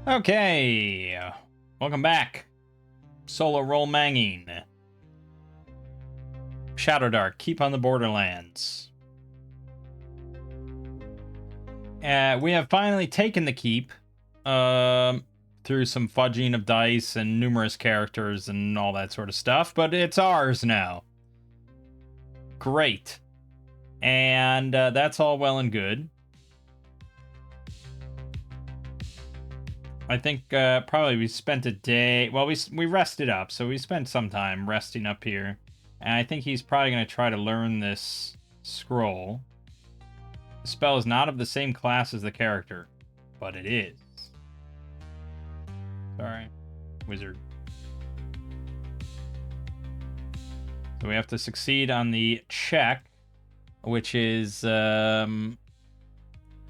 Okay, welcome back. Solo role Mangging. Shadowdark, keep on the Borderlands. We have finally taken the keep through some fudging of dice and numerous characters and all that sort of stuff, but it's ours now. Great. And that's all well and good. I think probably we spent a day. Well, we rested up, so we spent some time resting up here. And I think he's probably going to try to learn this scroll. The spell is not of the same class as the character, but it is. Sorry, wizard. So we have to succeed on the check, which is I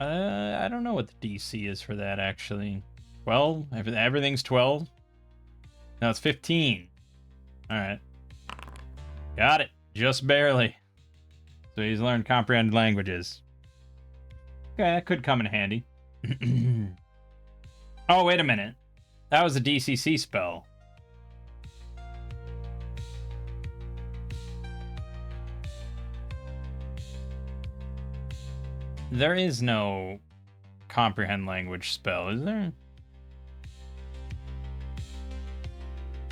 don't know what the DC is for that actually. 12? Everything's 12? No, it's 15. Alright. Got it. Just barely. So he's learned comprehend languages. Okay, that could come in handy. Oh, wait a minute. That was a DCC spell. There is no comprehend language spell, is there?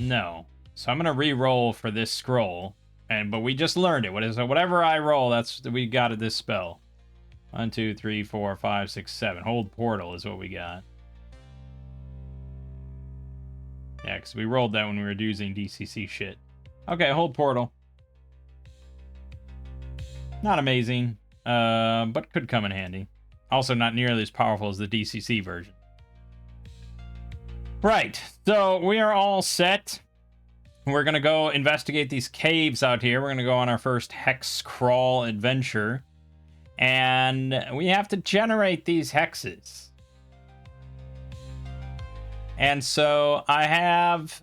No. So I'm gonna re-roll for this scroll, but we just learned it. Whatever I roll, we got at this spell. 1, 2, 3, 4, 5, 6, 7. Hold portal is what we got. Yeah, because we rolled that when we were using DCC shit. Okay, hold portal. Not amazing, but could come in handy. Also not nearly as powerful as the DCC version. Right, so we are all set. We're going to go investigate these caves out here. We're going to go on our first hex crawl adventure. And we have to generate these hexes. And so I have,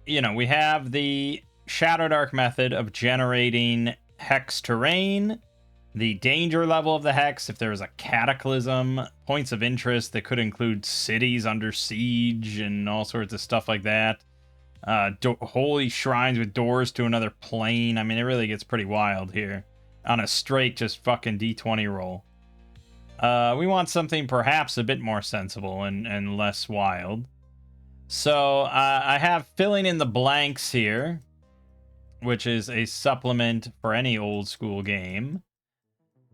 we have the Shadowdark method of generating hex terrain, the danger level of the hex, if there is a cataclysm, points of interest that could include cities under siege and all sorts of stuff like that. Holy shrines with doors to another plane. I mean, it really gets pretty wild here. On a straight, just fucking D20 roll. We want something perhaps a bit more sensible and less wild. So I have filling in the blanks here, which is a supplement for any old school game.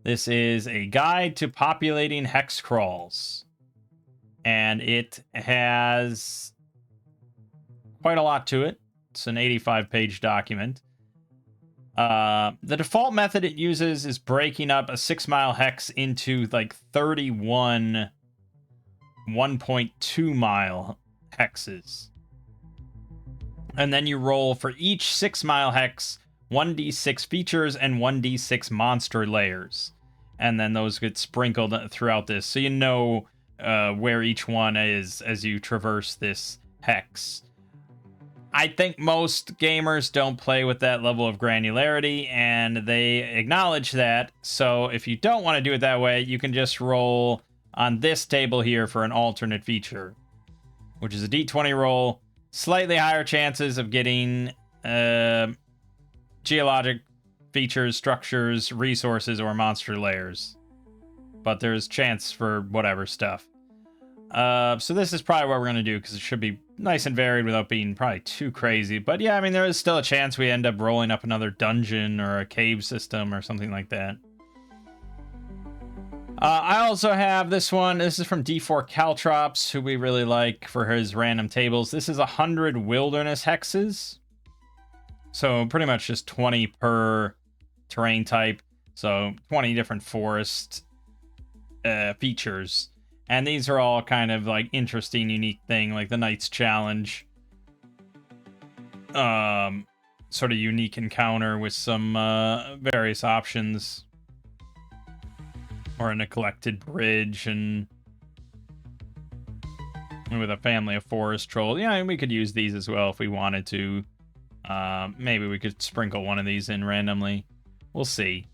This is a guide to populating hex crawls. And it has quite a lot to it. It's an 85-page document. The default method it uses is breaking up a 6-mile hex into like 31 1.2-mile hexes. And then you roll for each 6-mile hex 1d6 features and 1d6 monster layers. And then those get sprinkled throughout this, so you know where each one is as you traverse this hex. I think most gamers don't play with that level of granularity, and they acknowledge that. So if you don't want to do it that way, you can just roll on this table here for an alternate feature, which is a d20 roll. Slightly higher chances of getting geologic features, structures, resources, or monster layers. But there's chance for whatever stuff. So this is probably what we're going to do, because it should be nice and varied without being probably too crazy. But yeah, I mean, there is still a chance we end up rolling up another dungeon or a cave system or something like that. I also have this one. This is from D4 Caltrops, who we really like for his random tables. This is 100 wilderness hexes. So pretty much just 20 per terrain type. So 20 different forest features. And these are all kind of like interesting, unique thing, like the Knight's Challenge. Sort of unique encounter with some various options. Or a neglected bridge and with a family of forest trolls. Yeah, and we could use these as well if we wanted to. Maybe we could sprinkle one of these in randomly. We'll see.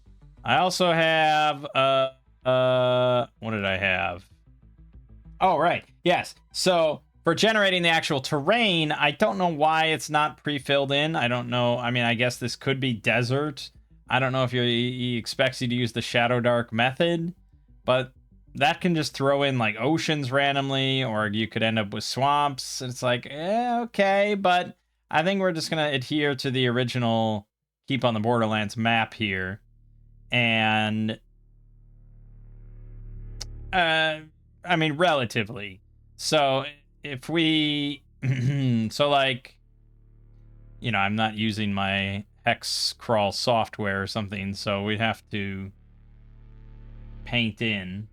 I also have what did I have? Oh, right. Yes. So for generating the actual terrain, I don't know why it's not pre-filled in. I don't know. I mean, I guess this could be desert. I don't know if he expects you to use the Shadowdark method, but that can just throw in like oceans randomly, or you could end up with swamps. It's like, okay, but I think we're just gonna adhere to the original Keep on the Borderlands map here, and I mean, relatively. So if we, so like, I'm not using my hex crawl software or something, so we'd have to paint in.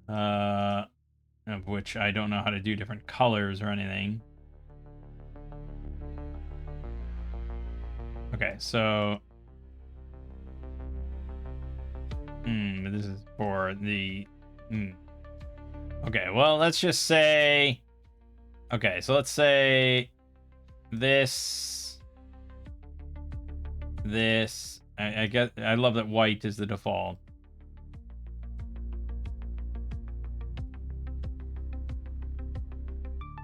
Of which I don't know how to do different colors or anything. Okay, so this is for the okay, well, let's just say, okay, so let's say this I get, I love that white is the default.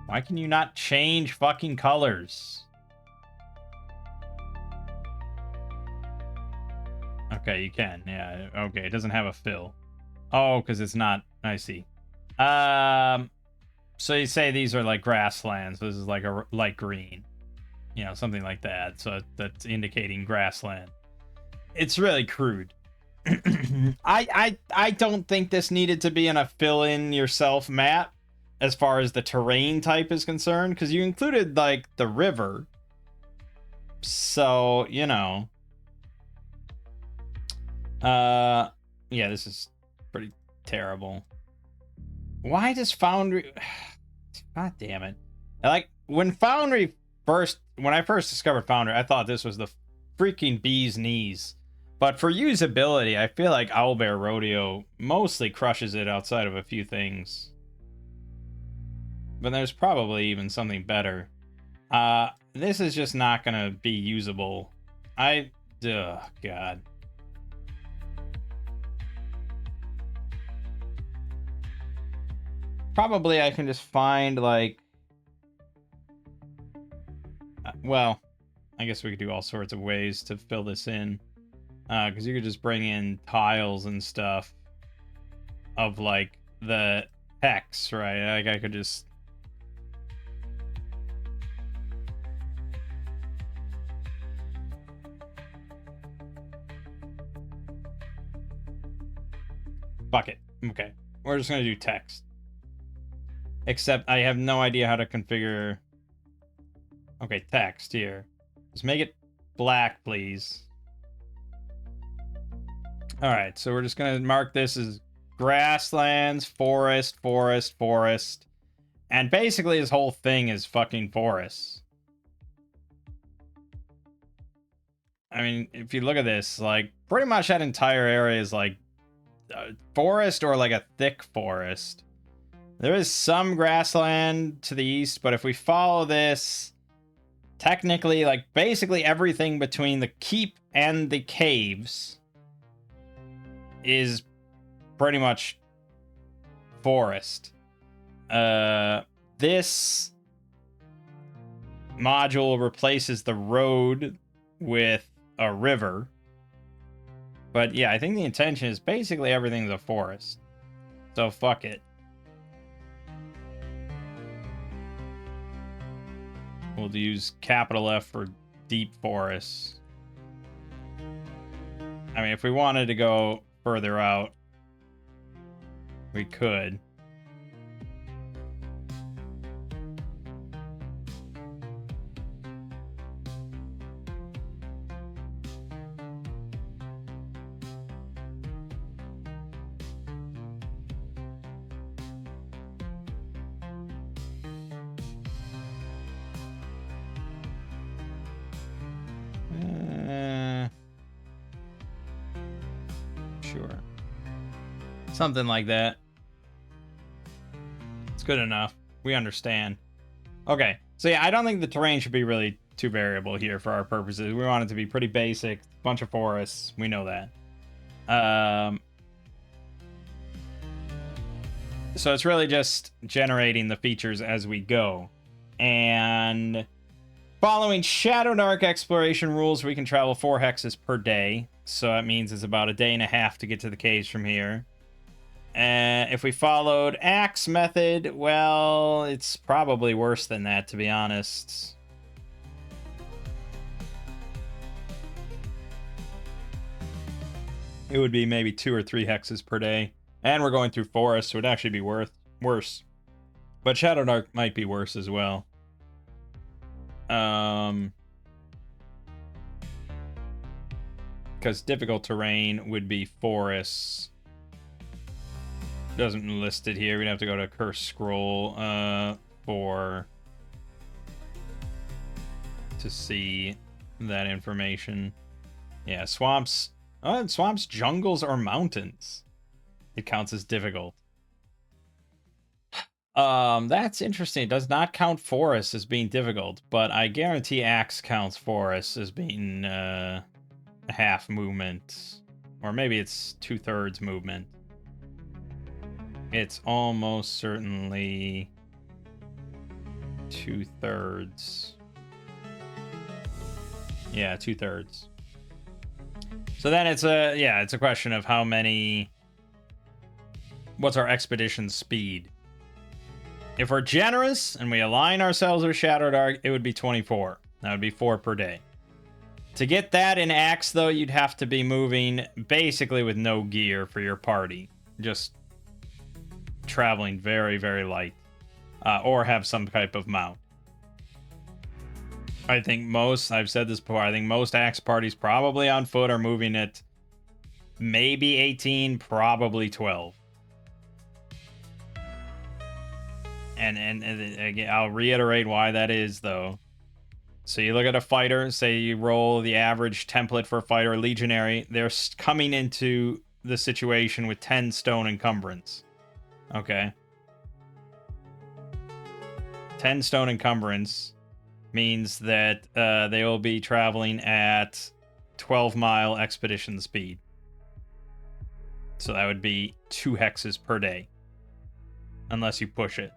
Why can you not change fucking colors? Okay, you can. Yeah. Okay, it doesn't have a fill. Oh, because it's not. I see. So you say these are like grasslands. This is like a light green, something like that. So that's indicating grassland. It's really crude. I don't think this needed to be in a fill in yourself map as far as the terrain type is concerned, because you included like the river. So, yeah, this is pretty terrible. Why does Foundry... God damn it. Like, when I first discovered Foundry, I thought this was the freaking bee's knees. But for usability, I feel like Owlbear Rodeo mostly crushes it outside of a few things. But there's probably even something better. This is just not gonna be usable. Oh, God. Probably I can just find, like... well, I guess we could do all sorts of ways to fill this in. Because you could just bring in tiles and stuff of, like, the hex, right? Like, I could just... fuck it. Okay. We're just gonna do text. Except I have no idea how to configure... okay, text here. Just make it black, please. Alright, so we're just gonna mark this as grasslands, forest, forest, forest. And basically this whole thing is fucking forests. I mean, if you look at this, like, pretty much that entire area is like forest or like a thick forest. There is some grassland to the east, but if we follow this, technically, like, basically everything between the keep and the caves is pretty much forest. This module replaces the road with a river. But yeah, I think the intention is basically everything's a forest. So fuck it. We'll use capital F for deep forests. I mean, if we wanted to go further out, we could. Sure. Something like that. It's good enough. We understand. Okay. So yeah, I don't think the terrain should be really too variable here for our purposes. We want it to be pretty basic. Bunch of forests. We know that. So it's really just generating the features as we go. And following Shadowdark exploration rules, we can travel 4 hexes per day. So that means it's about a day and a half to get to the caves from here. And if we followed Axe method, well, it's probably worse than that, to be honest. It would be maybe 2 or 3 hexes per day. And we're going through forests, so it would actually be worse. But Shadowdark might be worse as well. Because difficult terrain would be forests. Doesn't list it here. We'd have to go to Curse Scroll to see that information. Yeah, swamps. Swamps, jungles, or mountains. It counts as difficult. That's interesting. It does not count forests as being difficult, but I guarantee Axe counts forests as being half movement. Or maybe it's 2/3 movement. It's almost certainly 2/3. Yeah, 2/3. So then it's a question of how many. What's our expedition speed? If we're generous and we align ourselves with Shadowdark, it would be 24. That would be 4 per day. To get that in Axe, though, you'd have to be moving basically with no gear for your party. Just traveling very, very light. Or have some type of mount. I think I've said this before, I think most Axe parties probably on foot are moving at maybe 18, probably 12. And again, I'll reiterate why that is, though. So you look at a fighter, say you roll the average template for a fighter, legionary, they're coming into the situation with 10 stone encumbrance. Okay. 10 stone encumbrance means that they will be traveling at 12-mile expedition speed. So that would be 2 hexes per day. Unless you push it.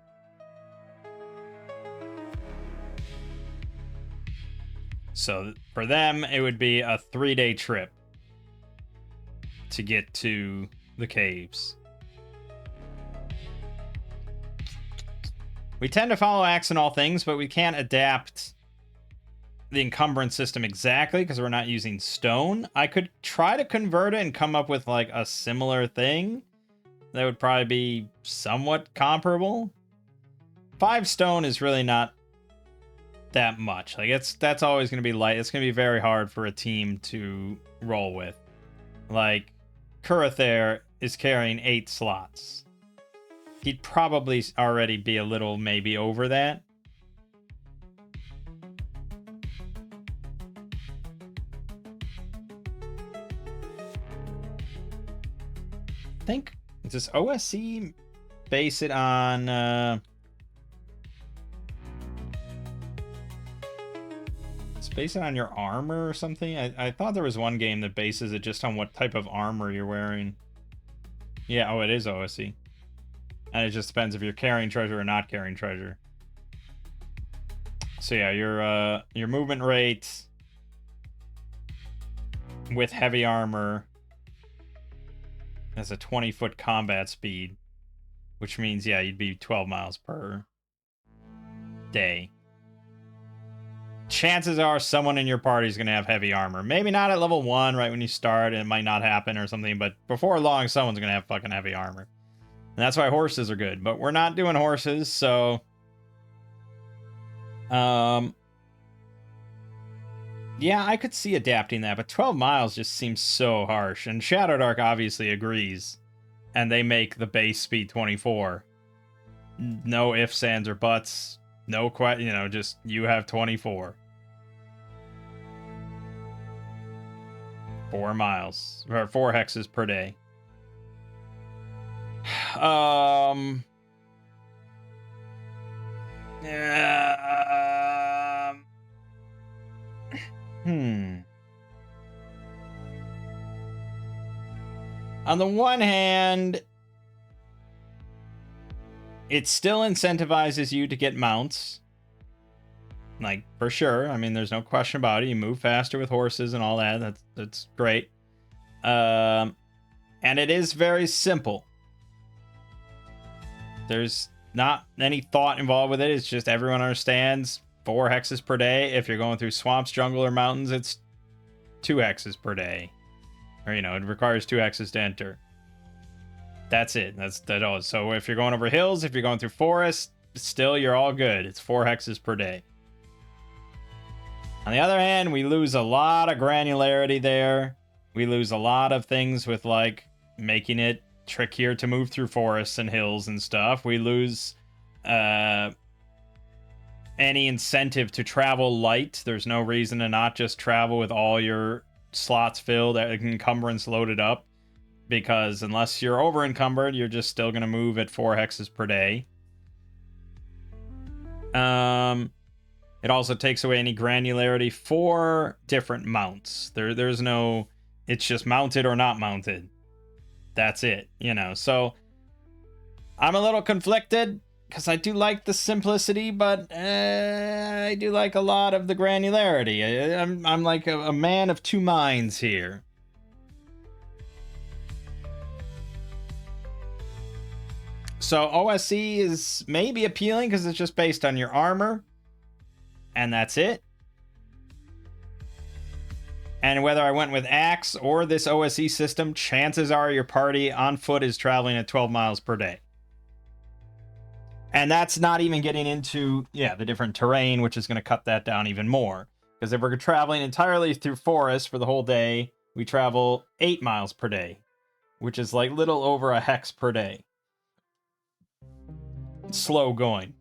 So for them, it would be a 3-day trip to get to the caves. We tend to follow Axe in all things, but we can't adapt the encumbrance system exactly because we're not using stone. I could try to convert it and come up with like a similar thing that would probably be somewhat comparable. 5 stone is really not that much. Like that's always going to be light. It's going to be very hard for a team to roll with. Like Kurathair is carrying 8 slots. He'd probably already be a little maybe over that. I think, does OSC base it on base it on your armor or something? I thought there was one game that bases it just on what type of armor you're wearing. Yeah, it is OSC. And it just depends if you're carrying treasure or not carrying treasure. So yeah, your movement rate with heavy armor has a 20-foot combat speed, which means, yeah, you'd be 12 miles per day. Chances are someone in your party is going to have heavy armor. Maybe not at level 1 right when you start, and it might not happen or something, but before long, someone's going to have fucking heavy armor. And that's why horses are good, but we're not doing horses, so yeah, I could see adapting that, but 12 miles just seems so harsh, and Shadowdark obviously agrees, and they make the base speed 24. No ifs, ands, or buts. No just you have 24. 4 miles, or 4 hexes per day. On the one hand, it still incentivizes you to get mounts. Like, for sure. I mean, there's no question about it. You move faster with horses and all that. That's great. And it is very simple. There's not any thought involved with it. It's just everyone understands 4 hexes per day. If you're going through swamps, jungle, or mountains, it's 2 hexes per day. Or, you know, it requires 2 hexes to enter. That's it. That's all. So if you're going over hills, if you're going through forests, still you're all good. It's 4 hexes per day. On the other hand, we lose a lot of granularity there. We lose a lot of things with, like, making it trickier to move through forests and hills and stuff. We lose any incentive to travel light. There's no reason to not just travel with all your slots filled, encumbrance loaded up, because unless you're over encumbered, you're just still going to move at 4 hexes per day. It also takes away any granularity for different mounts. There's no, it's just mounted or not mounted. That's it, you know. So I'm a little conflicted because I do like the simplicity, but I do like a lot of the granularity. I'm like a man of two minds here. So OSE is maybe appealing because it's just based on your armor, and that's it. And whether I went with Axe or this OSE system, chances are your party on foot is traveling at 12 miles per day. And that's not even getting into, the different terrain, which is going to cut that down even more. Because if we're traveling entirely through forest for the whole day, we travel 8 miles per day, which is like little over a hex per day. Slow going.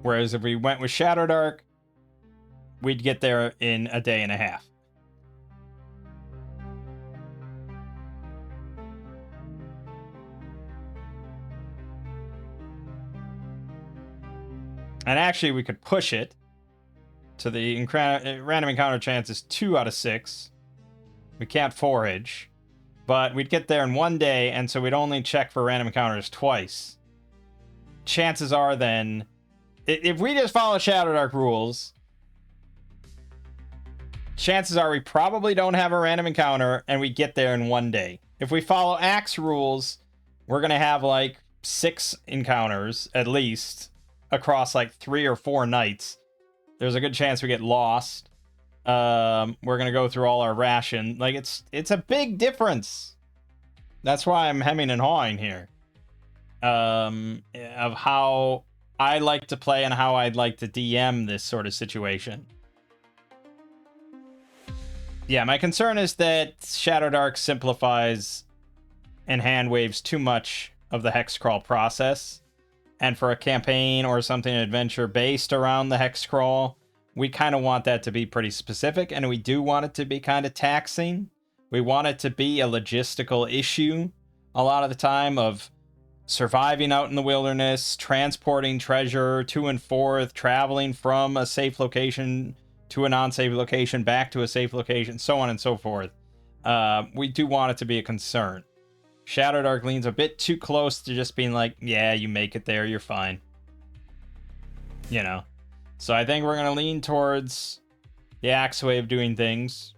Whereas if we went with Shadowdark, we'd get there in a day and a half. And actually, we could push it to the random encounter chance is 2 out of 6. We can't forage, but we'd get there in 1 day, and so we'd only check for random encounters twice. Chances are then, if we just follow Shadowdark rules, chances are we probably don't have a random encounter, and we get there in 1 day. If we follow Axe rules, we're going to have like 6 encounters, at least, across like 3 or 4 nights. There's a good chance we get lost. We're going to go through all our ration. Like, it's a big difference. That's why I'm hemming and hawing here. Of how I like to play and how I'd like to DM this sort of situation. Yeah, my concern is that Shadowdark simplifies and hand waves too much of the hex crawl process. And for a campaign or something adventure based around the hex crawl, we kind of want that to be pretty specific, and we do want it to be kind of taxing. We want it to be a logistical issue a lot of the time of surviving out in the wilderness, transporting treasure to and forth, traveling from a safe location to a non-safe location, back to a safe location, so on and so forth. We do want it to be a concern. Shadowdark leans a bit too close to just being like, yeah, you make it there, you're fine. You know? So I think we're going to lean towards the Axe way of doing things.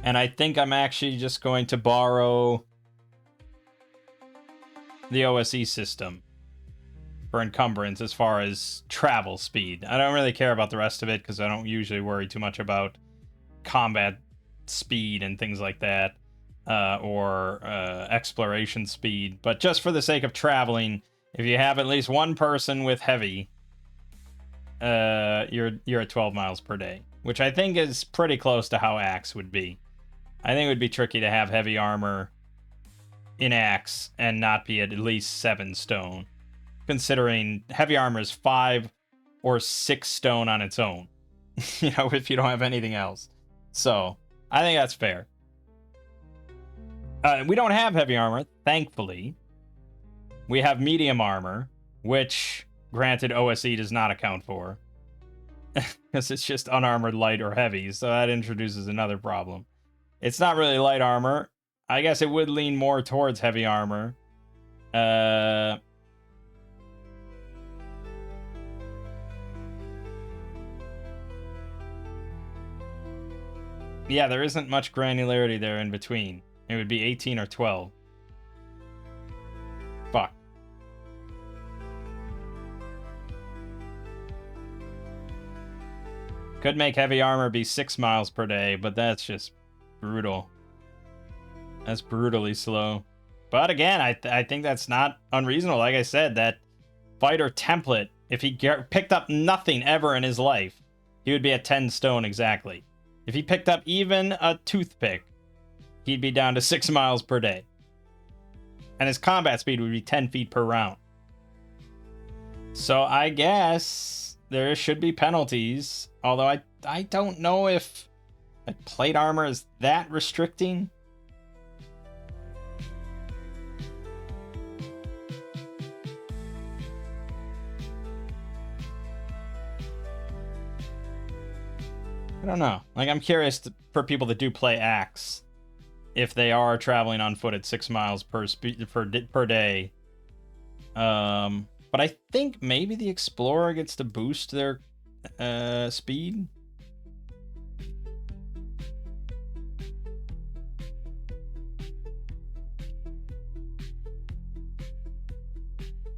And I think I'm actually just going to borrow the OSE system for encumbrance as far as travel speed. I don't really care about the rest of it because I don't usually worry too much about combat speed and things like that. Or exploration speed, but just for the sake of traveling, if you have at least one person with heavy, you're at 12 miles per day, which I think is pretty close to how Axe would be. I think it would be tricky to have heavy armor in Axe and not be at least 7 stone, considering heavy armor is 5 or 6 stone on its own, you know, if you don't have anything else. So I think that's fair. We don't have heavy armor, thankfully. We have medium armor, which, granted, OSE does not account for. Because it's just unarmored, light, or heavy, so that introduces another problem. It's not really light armor. I guess it would lean more towards heavy armor. Yeah, there isn't much granularity there in between. It would be 18 or 12. Fuck. Could make heavy armor be 6 miles per day, but that's just brutal. That's brutally slow. But again, I think that's not unreasonable. Like I said, that fighter template, if he picked up nothing ever in his life, he would be at 10 stone exactly. If he picked up even a toothpick, he'd be down to 6 miles per day. And his combat speed would be 10 feet per round. So I guess there should be penalties. Although I don't know if like, plate armor is that restricting. I don't know. Like, I'm curious for people that do play Axe, if they are traveling on foot at 6 miles per day. But I think maybe the Explorer gets to boost their speed.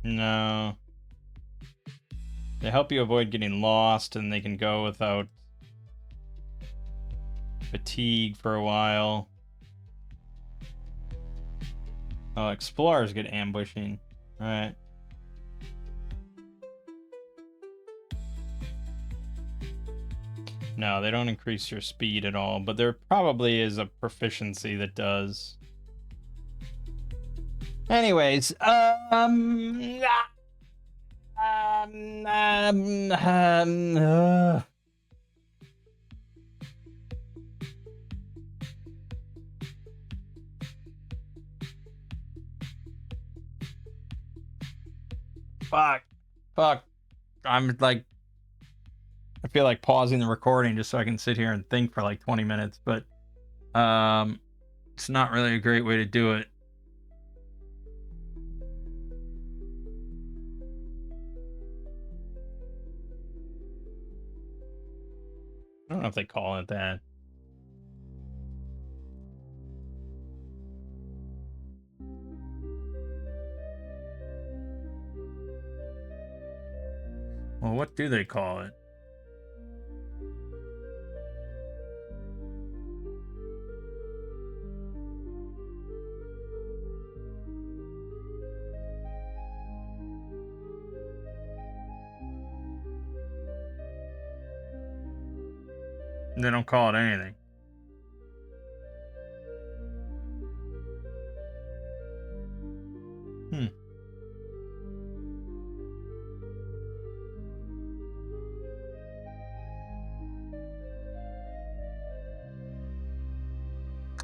No. They help you avoid getting lost, and they can go without fatigue for a while. Oh, Explorers get ambushing. Alright. No, they don't increase your speed at all, but there probably is a proficiency that does. Anyways, Fuck. I'm like, I feel like pausing the recording just so I can sit here and think for like 20 minutes, but it's not really a great way to do it. I don't know if they call it that. Well, what do they call it? They don't call it anything.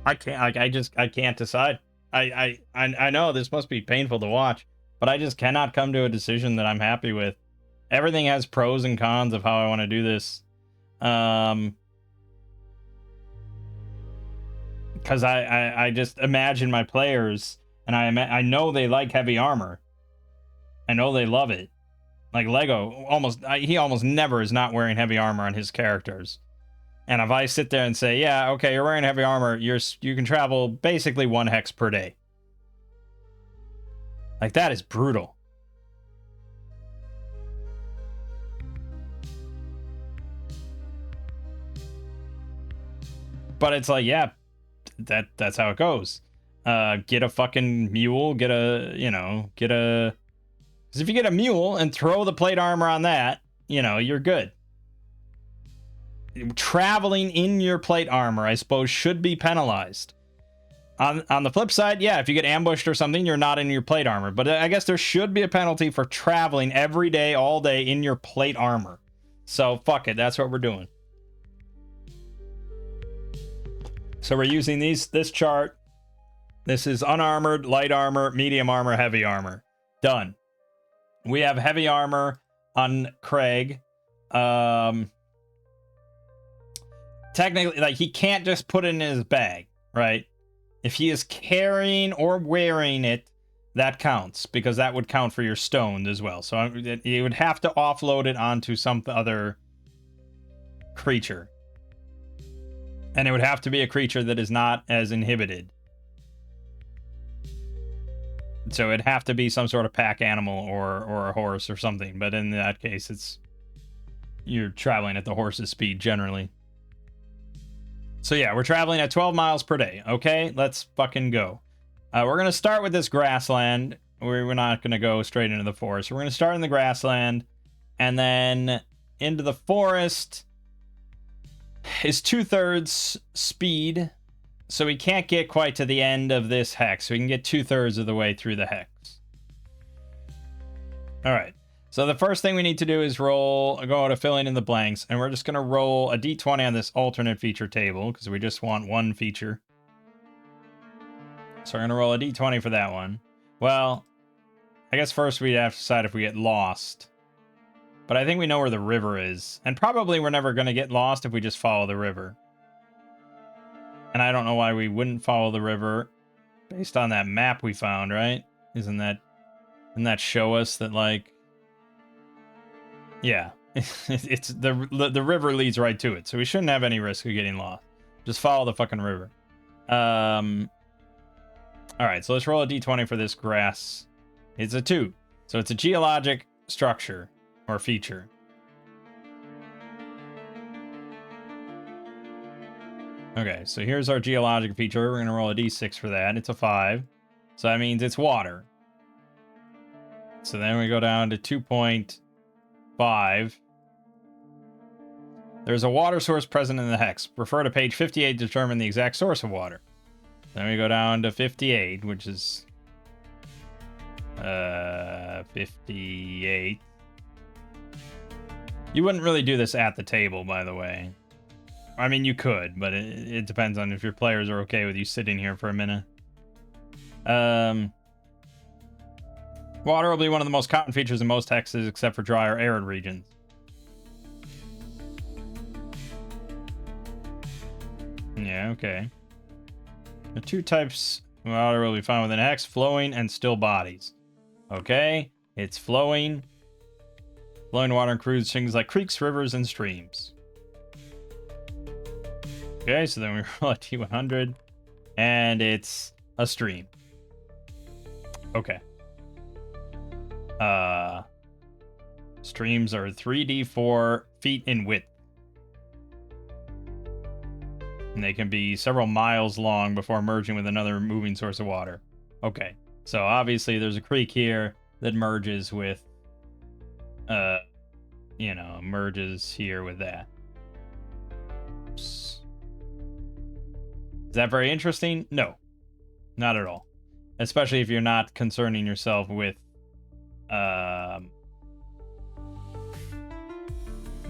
I can't. I can't decide. I know this must be painful to watch, but I just cannot come to a decision that I'm happy with. Everything has pros and cons of how I want to do this. Because I just imagine my players, and I know they like heavy armor. I know they love it. Like Lego, he almost never is not wearing heavy armor on his characters. And if I sit there and say, yeah, okay, you're wearing heavy armor, you can travel basically 1 hex per day. Like, that is brutal. But it's like, yeah, that's how it goes. Get a fucking mule, because if you get a mule and throw the plate armor on that, you're good. Traveling in your plate armor, I suppose, should be penalized. On the flip side, yeah, if you get ambushed or something, you're not in your plate armor. But I guess there should be a penalty for traveling every day, all day in your plate armor. So fuck it, that's what we're doing. So we're using this chart. This is unarmored, light armor, medium armor, heavy armor. Done. We have heavy armor on Craig. Technically, like, he can't just put it in his bag, right? If he is carrying or wearing it, that counts, because that would count for your stoned as well. So you would have to offload it onto some other creature. And it would have to be a creature that is not as inhibited. So it'd have to be some sort of pack animal or a horse or something. But in that case, you're traveling at the horse's speed generally. So yeah, we're traveling at 12 miles per day. Okay, let's fucking go. We're going to start with this grassland. We're not going to go straight into the forest. We're going to start in the grassland. And then into the forest is 2/3 speed. So we can't get quite to the end of this hex. We can get 2/3 of the way through the hex. All right. So the first thing we need to do is go to filling in the blanks. And we're just going to roll a d20 on this alternate feature table, because we just want one feature. So we're going to roll a d20 for that one. Well, I guess first we'd have to decide if we get lost. But I think we know where the river is. And probably we're never going to get lost if we just follow the river. And I don't know why we wouldn't follow the river based on that map we found, right? Doesn't that show us that, like... Yeah. It's the river leads right to it. So we shouldn't have any risk of getting lost. Just follow the fucking river. Alright, so let's roll a d20 for this grass. It's a 2. So it's a geologic structure or feature. Okay, so here's our geologic feature. We're going to roll a d6 for that. It's a 5. So that means it's water. So then we go down to 2.5. There's a water source present in the hex. Refer to page 58 to determine the exact source of water. Then we go down to 58, which is 58. You wouldn't really do this at the table, by the way. I mean, you could, but it depends on if your players are okay with you sitting here for a minute. Water will be one of the most common features in most hexes, except for dry or arid regions. Yeah, okay. The 2 types of water will be found within a hex: flowing and still bodies. Okay, it's flowing. Flowing water includes things like creeks, rivers, and streams. Okay, so then we roll a T100, and it's a stream. Okay. Streams are 3d4 feet in width. And they can be several miles long before merging with another moving source of water. Okay, so obviously there's a creek here that merges with, merges here with that. Oops. Is that very interesting? No, not at all. Especially if you're not concerning yourself with,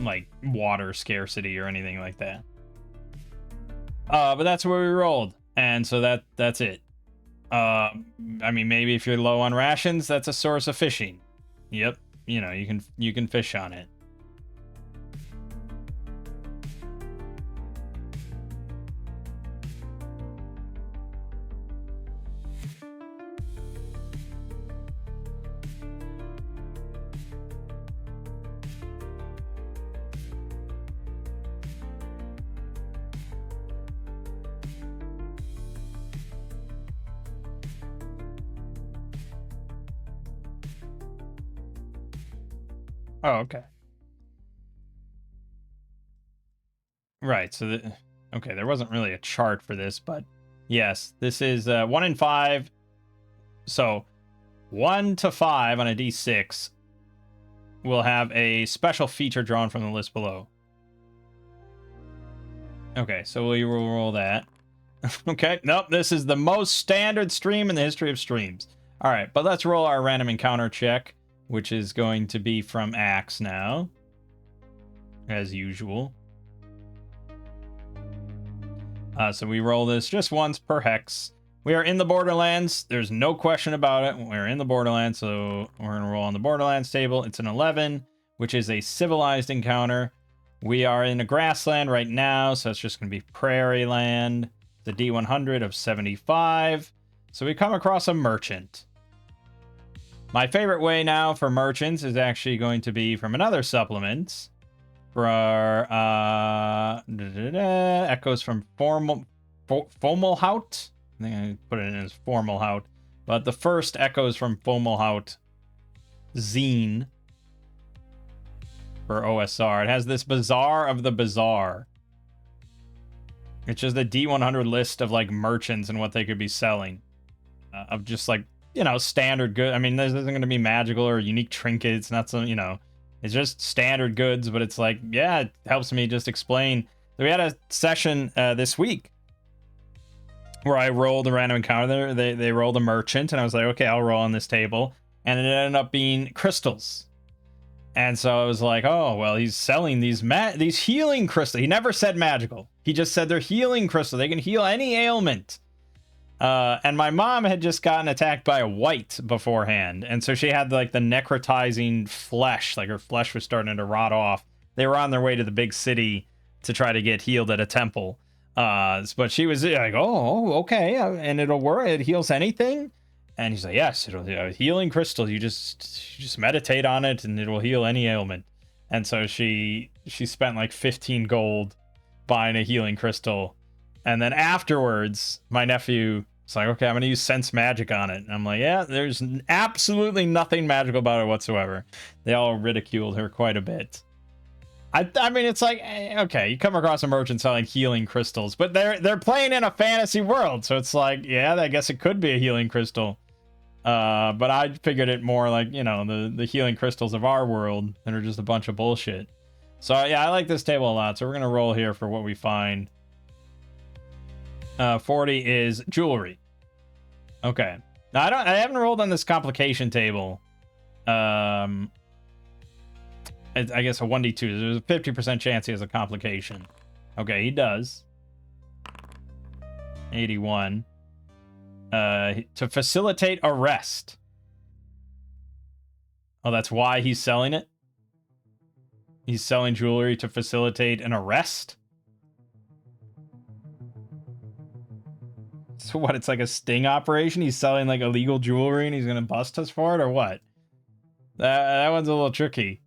like water scarcity or anything like that. But that's where we rolled, and so that's it. I mean, maybe if you're low on rations, that's a source of fishing. Yep, you can fish on it. Oh, okay. Right, so okay, there wasn't really a chart for this, but yes, this is 1 in 5. So 1 to 5 on a d6 will have a special feature drawn from the list below. Okay, so we will roll that. Okay, nope, this is the most standard stream in the history of streams. All right, but let's roll our random encounter check, which is going to be from Axe now, as usual. So we roll this just once per hex. We are in the Borderlands. There's no question about it. We're in the Borderlands, so we're going to roll on the Borderlands table. It's an 11, which is a civilized encounter. We are in a grassland right now, so it's just going to be prairie land. The D100 of 75. So we come across a merchant. My favorite way now for merchants is actually going to be from another supplement. For our echoes from Fomalhaut. I think I put it in as Formalhaut. But the first echoes from Fomalhaut zine for OSR. It has this Bazaar of the Bazaar. It's just a D100 list of like merchants and what they could be selling. Of just like, you know, standard good. I mean, this isn't going to be magical or unique trinkets. Not some, you know, it's just standard goods. But it's like, yeah, it helps me just explain. We had a session this week where I rolled a random encounter. They rolled a merchant, and I was like, okay, I'll roll on this table. And it ended up being crystals. And so I was like, oh, well, he's selling these healing crystals. He never said magical. He just said they're healing crystals. They can heal any ailment. And my mom had just gotten attacked by a wight beforehand. And so she had like the necrotizing flesh. Like her flesh was starting to rot off. They were on their way to the big city to try to get healed at a temple. But she was like, oh, okay. And it'll work. It heals anything. And he's like, yes, it'll healing crystal. You just meditate on it and it will heal any ailment. And so she spent like 15 gold buying a healing crystal. And then afterwards, my nephew was like, okay, I'm going to use sense magic on it. And I'm like, yeah, there's absolutely nothing magical about it whatsoever. They all ridiculed her quite a bit. I mean, it's like, okay, you come across a merchant selling healing crystals, but they're playing in a fantasy world. So it's like, yeah, I guess it could be a healing crystal. But I figured it more like, you know, the healing crystals of our world that are just a bunch of bullshit. So yeah, I like this table a lot. So we're going to roll here for what we find. 40 is jewelry. Okay. Now I haven't rolled on this complication table. I guess a 1d2. There's a 50% chance he has a complication. Okay, he does. 81. To facilitate arrest. Oh, that's why he's selling it? He's selling jewelry to facilitate an arrest? So what, it's like a sting operation? He's selling like illegal jewelry and he's gonna bust us for it, or what? That one's a little tricky.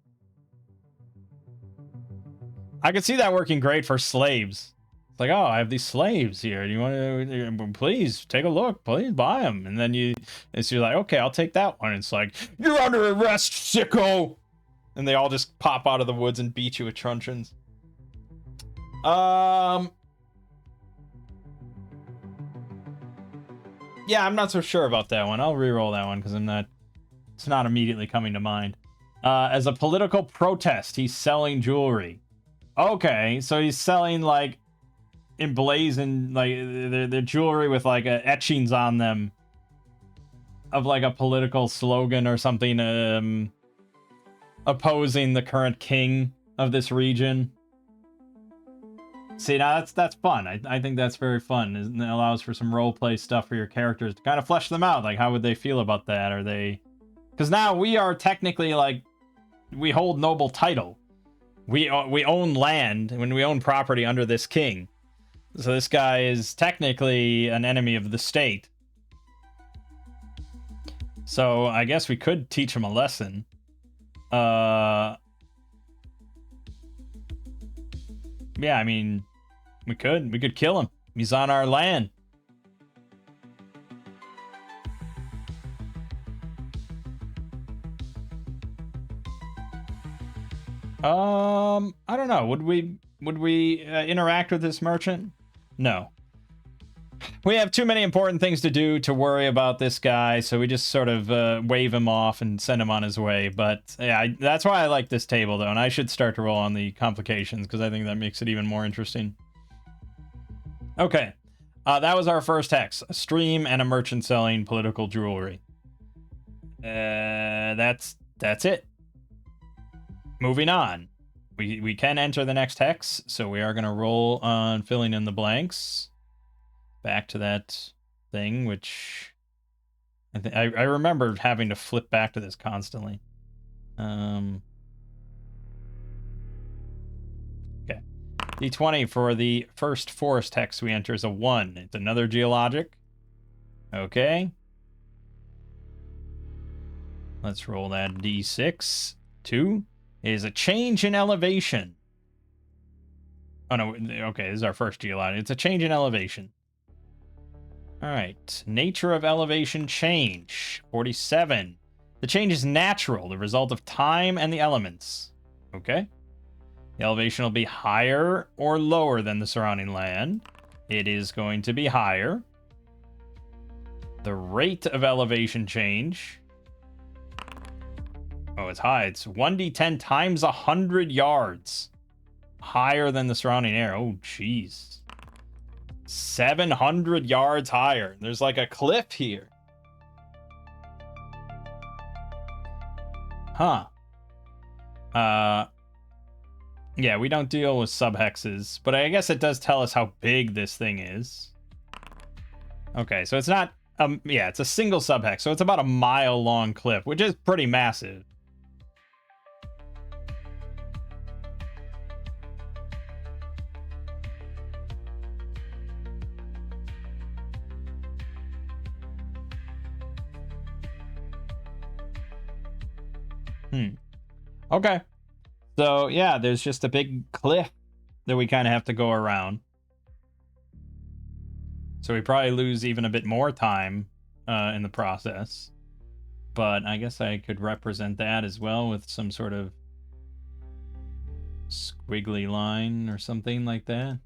I could see that working great for slaves. It's like, oh, I have these slaves here. Do you want to, please take a look, please buy them. And then you're like, okay, I'll take that one. It's like, you're under arrest, sicko. And they all just pop out of the woods and beat you with truncheons. Yeah, I'm not so sure about that one. I'll re-roll that one because it's not immediately coming to mind. As a political protest, he's selling jewelry. Okay, so he's selling like emblazoned, like their jewelry with like etchings on them of like a political slogan or something, opposing the current king of this region. See, now that's fun. I think that's very fun. It allows for some roleplay stuff for your characters to kind of flesh them out. Like, how would they feel about that? Are they... Because now we are technically, like, we hold noble title. We own land, when we own property under this king. So this guy is technically an enemy of the state. So I guess we could teach him a lesson. Yeah, I mean, we could kill him. He's on our land. I don't know. Would we interact with this merchant? No. We have too many important things to do to worry about this guy, so we just sort of wave him off and send him on his way. But yeah, that's why I like this table, though, and I should start to roll on the complications, because I think that makes it even more interesting. Okay, that was our first hex. A stream and a merchant selling political jewelry. That's it. Moving on. We can enter the next hex, so we are going to roll on filling in the blanks. Back to that thing, which I remember having to flip back to this constantly. Okay. D20 for the first forest hex we enter is a 1. It's another geologic. Okay. Let's roll that D6. 2 is a change in elevation. Oh, no. Okay, this is our first geologic. It's a change in elevation. All right. Nature of elevation change. 47. The change is natural, the result of time and the elements. Okay. The elevation will be higher or lower than the surrounding land. It is going to be higher. The rate of elevation change. Oh, it's high. It's 1d10 times 100 yards. Higher than the surrounding air. Oh, jeez. 700 yards higher. There's like a cliff here. Huh. Yeah, we don't deal with subhexes, but I guess it does tell us how big this thing is. Okay, so it's not, yeah, it's a single subhex, so it's about a mile-long cliff, which is pretty massive. Okay. So, yeah, there's just a big cliff that we kind of have to go around. So we probably lose even a bit more time in the process. But I guess I could represent that as well with some sort of squiggly line or something like that.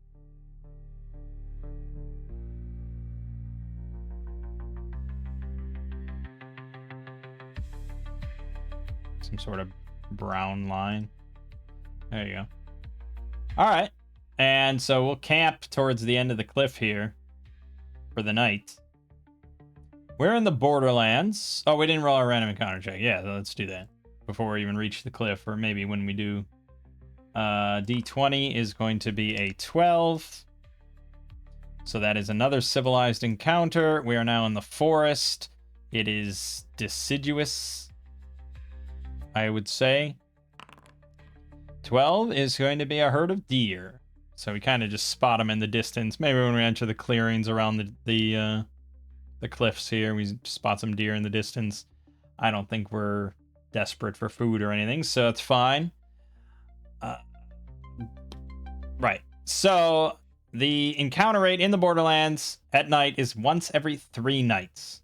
Some sort of brown line. There you go. All right. And so we'll camp towards the end of the cliff here for the night. We're in the Borderlands. Oh, we didn't roll our random encounter check. Yeah, let's do that before we even reach the cliff, or maybe when we do. D20 is going to be a 12. So that is another civilized encounter. We are now in the forest. It is deciduous, I would say. 12 is going to be a herd of deer. So we kind of just spot them in the distance. Maybe when we enter the clearings around the cliffs here, we spot some deer in the distance. I don't think we're desperate for food or anything, so it's fine. Right. So the encounter rate in the Borderlands at night is once every 3 nights.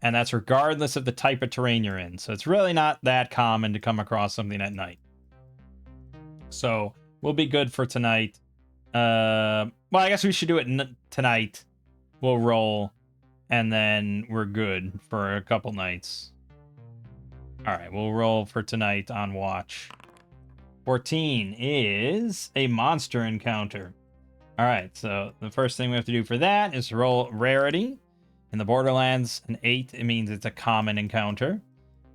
And that's regardless of the type of terrain you're in. So it's really not that common to come across something at night. So we'll be good for tonight. Well, I guess we should do it tonight. We'll roll, and then we're good for a couple nights. All right, we'll roll for tonight on watch. 14 is a monster encounter. All right, so the first thing we have to do for that is roll rarity. In the Borderlands, an 8, it means it's a common encounter.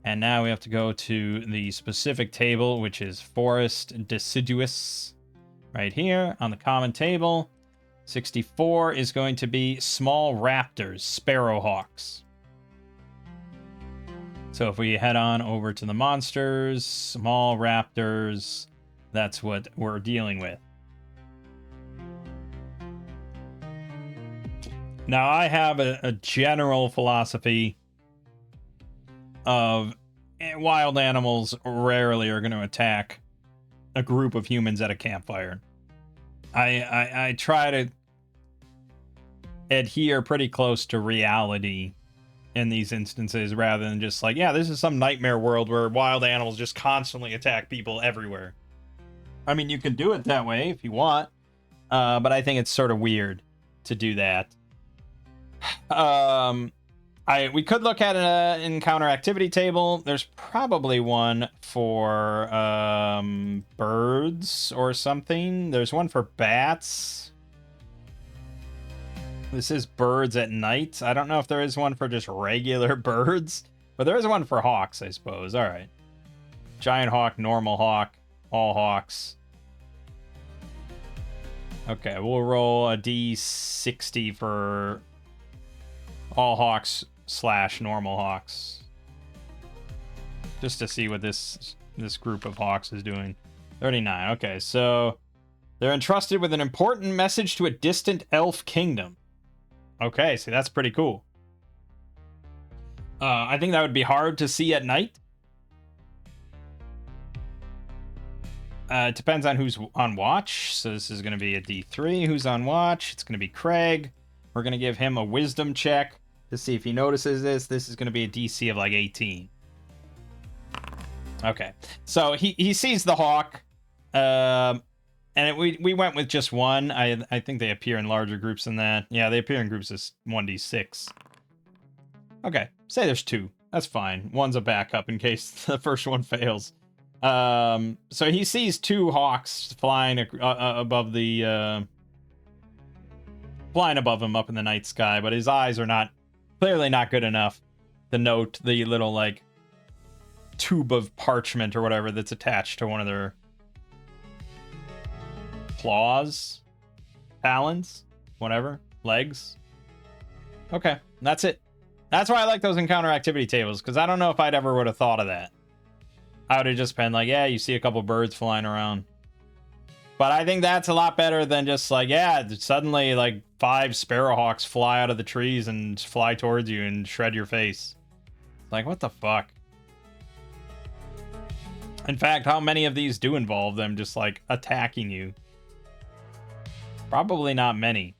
And now we have to go to the specific table, which is Forest Deciduous. Right here on the common table. 64 is going to be small raptors, sparrowhawks. So if we head on over to the monsters, small raptors, that's what we're dealing with. Now, I have a general philosophy of wild animals rarely are going to attack a group of humans at a campfire. I try to adhere pretty close to reality in these instances rather than just like, yeah, this is some nightmare world where wild animals just constantly attack people everywhere. I mean, you can do it that way if you want, but I think it's sort of weird to do that. We could look at an encounter activity table. There's probably one for birds or something. There's one for bats. This is birds at night. I don't know if there is one for just regular birds, but there is one for hawks, I suppose. All right. Giant hawk, normal hawk, all hawks. Okay, we'll roll a D60 for all hawks / normal hawks, just to see what this group of hawks is doing. 39. Okay, so They're entrusted with an important message to a distant elf kingdom. Okay, see, that's pretty cool. I think that would be hard to see at night. It depends on who's on watch. So this is going to be a D3. Who's on watch? It's going to be Craig. We're going to give him a wisdom check to see if he notices this. This is going to be a DC of like 18. Okay. So he sees the hawk. And we went with just one. I think they appear in larger groups than that. Yeah, they appear in groups as 1d6. Okay. Say there's two. That's fine. One's a backup in case the first one fails. So he sees two hawks flying above the flying above him up in the night sky, but his eyes are clearly not good enough to note the little like tube of parchment or whatever that's attached to one of their claws, talons, whatever, legs. Okay, that's it. That's why I like those encounter activity tables, because I don't know if I'd ever would have thought of that. I would have just been like, yeah, you see a couple birds flying around. But I think that's a lot better than just like, yeah, suddenly like 5 sparrowhawks fly out of the trees and fly towards you and shred your face. Like, what the fuck? In fact, how many of these do involve them just like attacking you? Probably not many.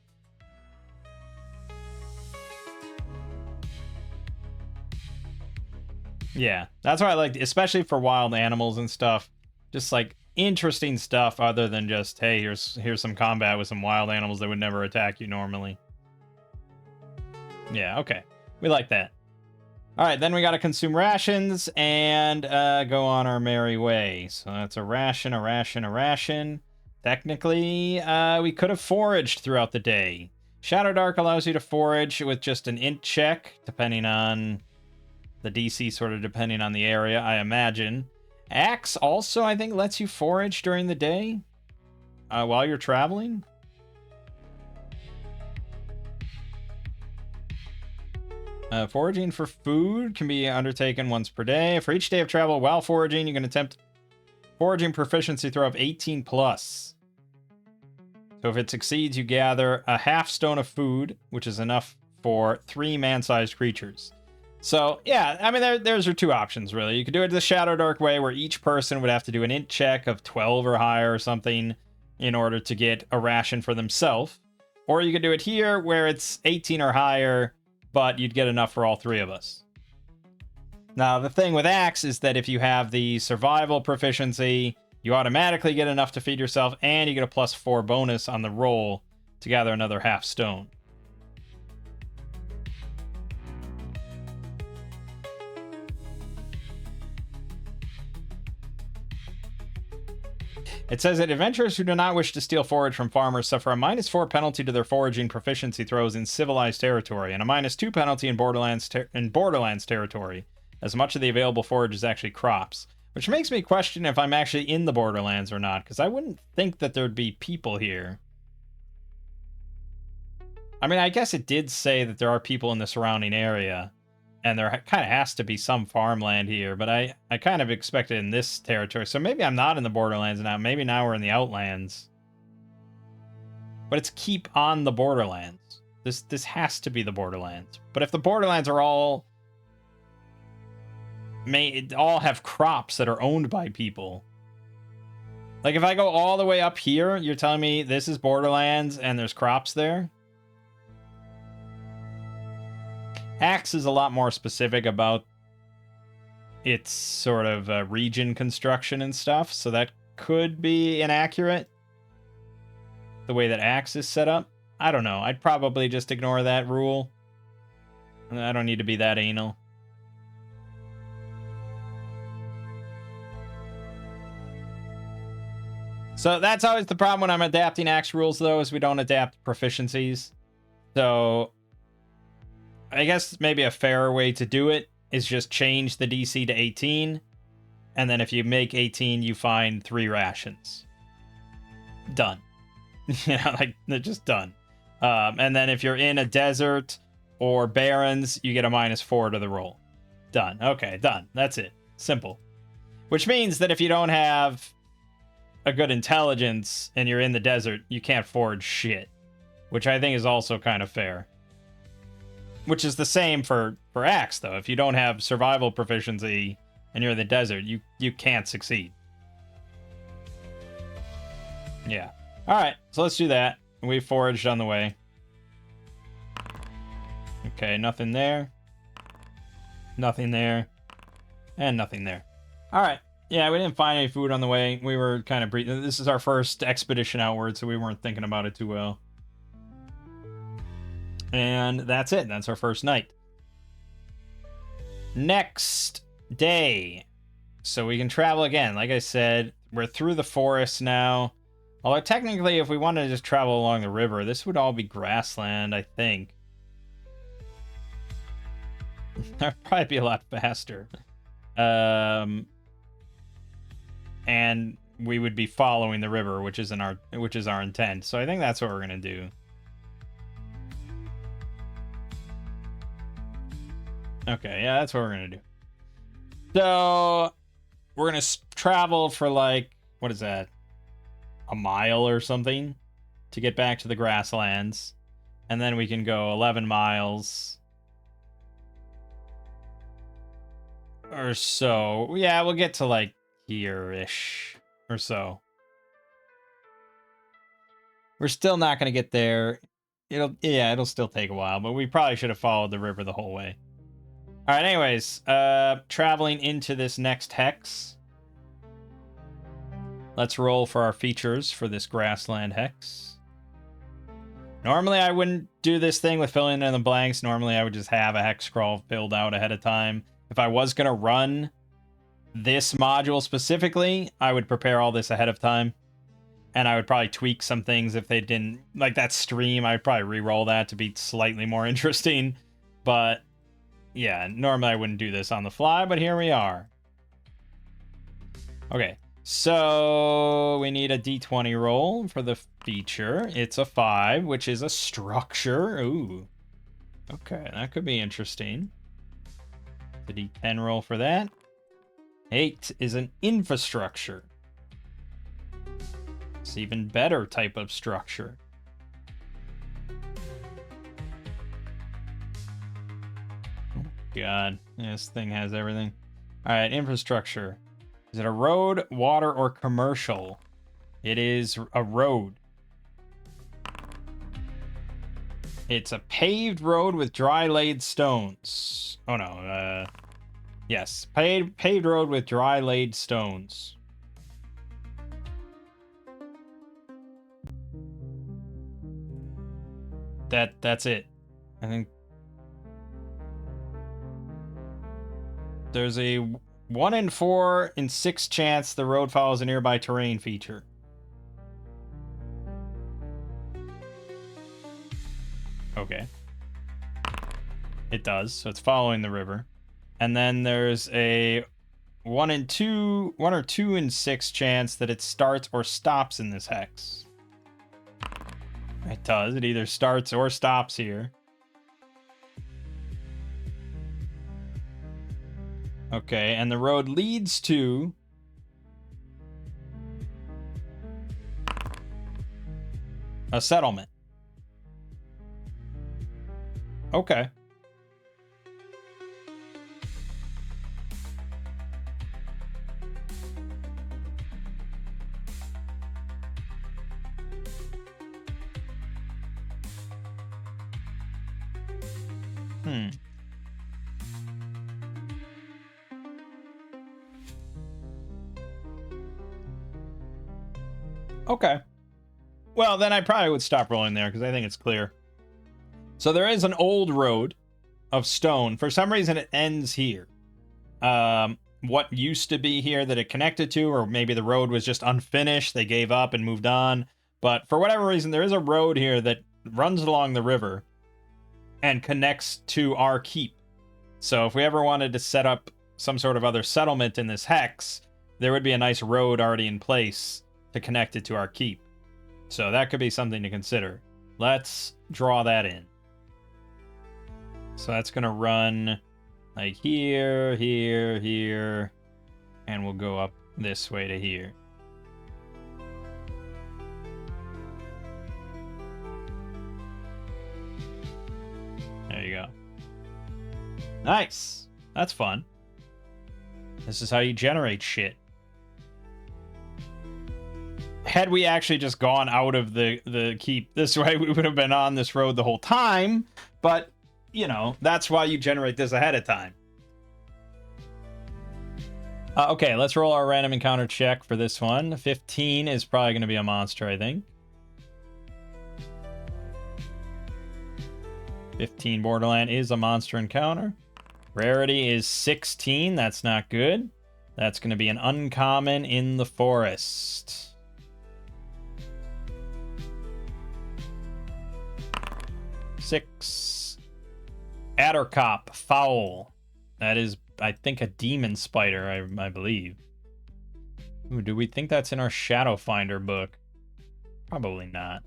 Yeah, that's what I like, especially for wild animals and stuff. Just like interesting stuff other than just, hey, here's some combat with some wild animals that would never attack you normally. Yeah, okay. We like that. All right, then we got to consume rations and go on our merry way. So that's a ration, a ration, a ration. Technically, we could have foraged throughout the day. Shadowdark allows you to forage with just an int check, depending on the DC, sort of depending on the area, I imagine. Axe also, I think, lets you forage during the day while you're traveling. Foraging for food can be undertaken once per day. For each day of travel while foraging, you can attempt foraging proficiency throw of 18 plus. So if it succeeds, you gather a half stone of food, which is enough for 3 man-sized creatures. So, yeah, I mean, there's your two options, really. You could do it the Shadowdark way, where each person would have to do an int check of 12 or higher or something in order to get a ration for themselves. Or you could do it here, where it's 18 or higher, but you'd get enough for all 3 of us. Now, the thing with Axe is that if you have the survival proficiency, you automatically get enough to feed yourself, and you get a +4 bonus on the roll to gather another half stone. It says that adventurers who do not wish to steal forage from farmers suffer a -4 penalty to their foraging proficiency throws in civilized territory, and a -2 penalty in Borderlands territory, as much of the available forage is actually crops. Which makes me question if I'm actually in the Borderlands or not, because I wouldn't think that there'd be people here. I mean, I guess it did say that there are people in the surrounding area, and there kind of has to be some farmland here, but I kind of expect it in this territory. So maybe I'm not in the Borderlands now. Maybe now we're in the Outlands. But it's keep on the Borderlands. This has to be the Borderlands. But if the Borderlands are all have crops that are owned by people. Like if I go all the way up here, you're telling me this is Borderlands and there's crops there? Axe is a lot more specific about its sort of region construction and stuff, so that could be inaccurate. The way that Axe is set up. I don't know. I'd probably just ignore that rule. I don't need to be that anal. So that's always the problem when I'm adapting Axe rules, though, is we don't adapt proficiencies. So I guess maybe a fairer way to do it is just change the DC to 18. And then if you make 18, you find 3 rations. Done. You know, like, they're just done. And then if you're in a desert or barrens, you get a -4 to the roll. Done. Okay, done. That's it. Simple. Which means that if you don't have a good intelligence and you're in the desert, you can't forge shit, which I think is also kind of fair. Which is the same for axe, though. If you don't have survival proficiency and you're in the desert, you can't succeed. Yeah. All right, so let's do that. We foraged on the way. Okay, nothing there. Nothing there. And nothing there. All right. Yeah, we didn't find any food on the way. We were kind of breathing. This is our first expedition outward, so we weren't thinking about it too well. And that's it. That's our first night. Next day. So we can travel again. Like I said, we're through the forest now. Although technically, if we wanted to just travel along the river, this would all be grassland, I think. That'd probably be a lot faster. And we would be following the river, which is our intent. So I think that's what we're gonna do. Okay, yeah, that's what we're gonna do. So we're gonna travel for like, what is that? A mile or something to get back to the grasslands, and then we can go 11 miles or so. Yeah, we'll get to like here-ish or so. We're still not going to get there. It'll still take a while, but we probably should have followed the river the whole way. All right, anyways, traveling into this next hex. Let's roll for our features for this grassland hex. Normally, I wouldn't do this thing with filling in the blanks. Normally, I would just have a hex scroll filled out ahead of time. If I was going to run this module specifically, I would prepare all this ahead of time. And I would probably tweak some things if they didn't. Like that stream, I'd probably re-roll that to be slightly more interesting. But yeah, normally I wouldn't do this on the fly, but here we are. Okay, so we need a d20 roll for the feature. It's a 5, which is a structure. Ooh. Okay, that could be interesting. The d10 roll for that. 8 is an infrastructure. It's even better type of structure. Oh, God, this thing has everything. All right, infrastructure. Is it a road, water, or commercial? It is a road. It's a paved road with dry laid stones. Oh no, yes, paved road with dry laid stones. That's it. I think there's a 1 in 4 in 6 chance the road follows a nearby terrain feature. Okay. It does, so it's following the river. And then there's a 1 or 2 in 6 chance that it starts or stops in this hex. It does. It either starts or stops here. Okay, and the road leads to a settlement. Okay. Okay. Well, then I probably would stop rolling there because I think it's clear. So there is an old road of stone. For some reason, it ends here. What used to be here that it connected to, or maybe the road was just unfinished. They gave up and moved on. But for whatever reason, there is a road here that runs along the river and connects to our keep. So if we ever wanted to set up some sort of other settlement in this hex, there would be a nice road already in place to connect it to our keep. So that could be something to consider. Let's draw that in. So that's going to run like here, here, here, and we'll go up this way to here. you go. Nice. That's fun. This is how you generate shit. Had we actually just gone out of the keep this way, we would have been on this road the whole time. But, you know, that's why you generate this ahead of time. Okay, let's roll our random encounter check for this one. 15 is probably going to be a monster, I think. 15 Borderland is a monster encounter. Rarity is 16. That's not good. That's going to be an uncommon in the forest. Six. Addercop, foul. That is, I think, a demon spider, I believe. Ooh, do we think that's in our Shadow Finder book? Probably not.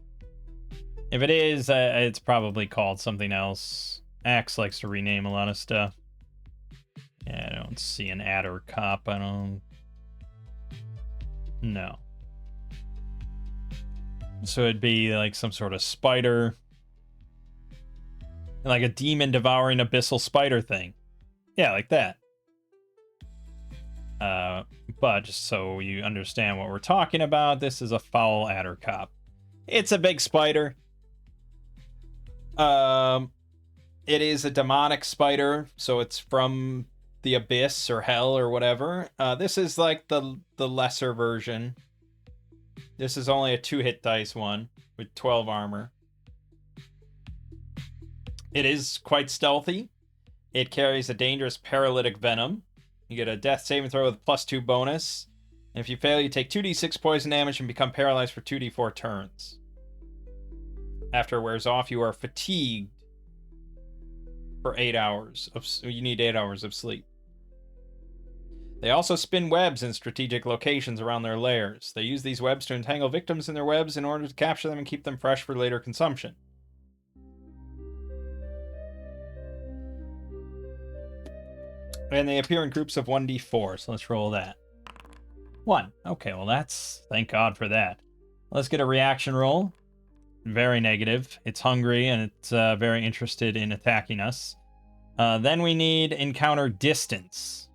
If it is, it's probably called something else. Axe likes to rename a lot of stuff. Yeah, I don't see an Addercop. I don't... No. So it'd be like some sort of spider. Like a demon devouring abyssal spider thing. Yeah, like that. But just so you understand what we're talking about, this is a foul Addercop. It's a big spider. It is a demonic spider, so it's from the abyss or hell or whatever. This is like the lesser version. This is only a 2-hit dice one with 12 armor. It is quite stealthy. It carries a dangerous paralytic venom. You get a death saving throw with +2 bonus. And if you fail, you take 2d6 poison damage and become paralyzed for 2d4 turns. After it wears off, you are fatigued for 8 hours. You need 8 hours of sleep. They also spin webs in strategic locations around their lairs. They use these webs to entangle victims in their webs in order to capture them and keep them fresh for later consumption. And they appear in groups of 1d4, so let's roll that. 1. Okay, well that's... Thank God for that. Let's get a reaction roll. Very negative. It's hungry, and it's very interested in attacking us. Then we need encounter distance.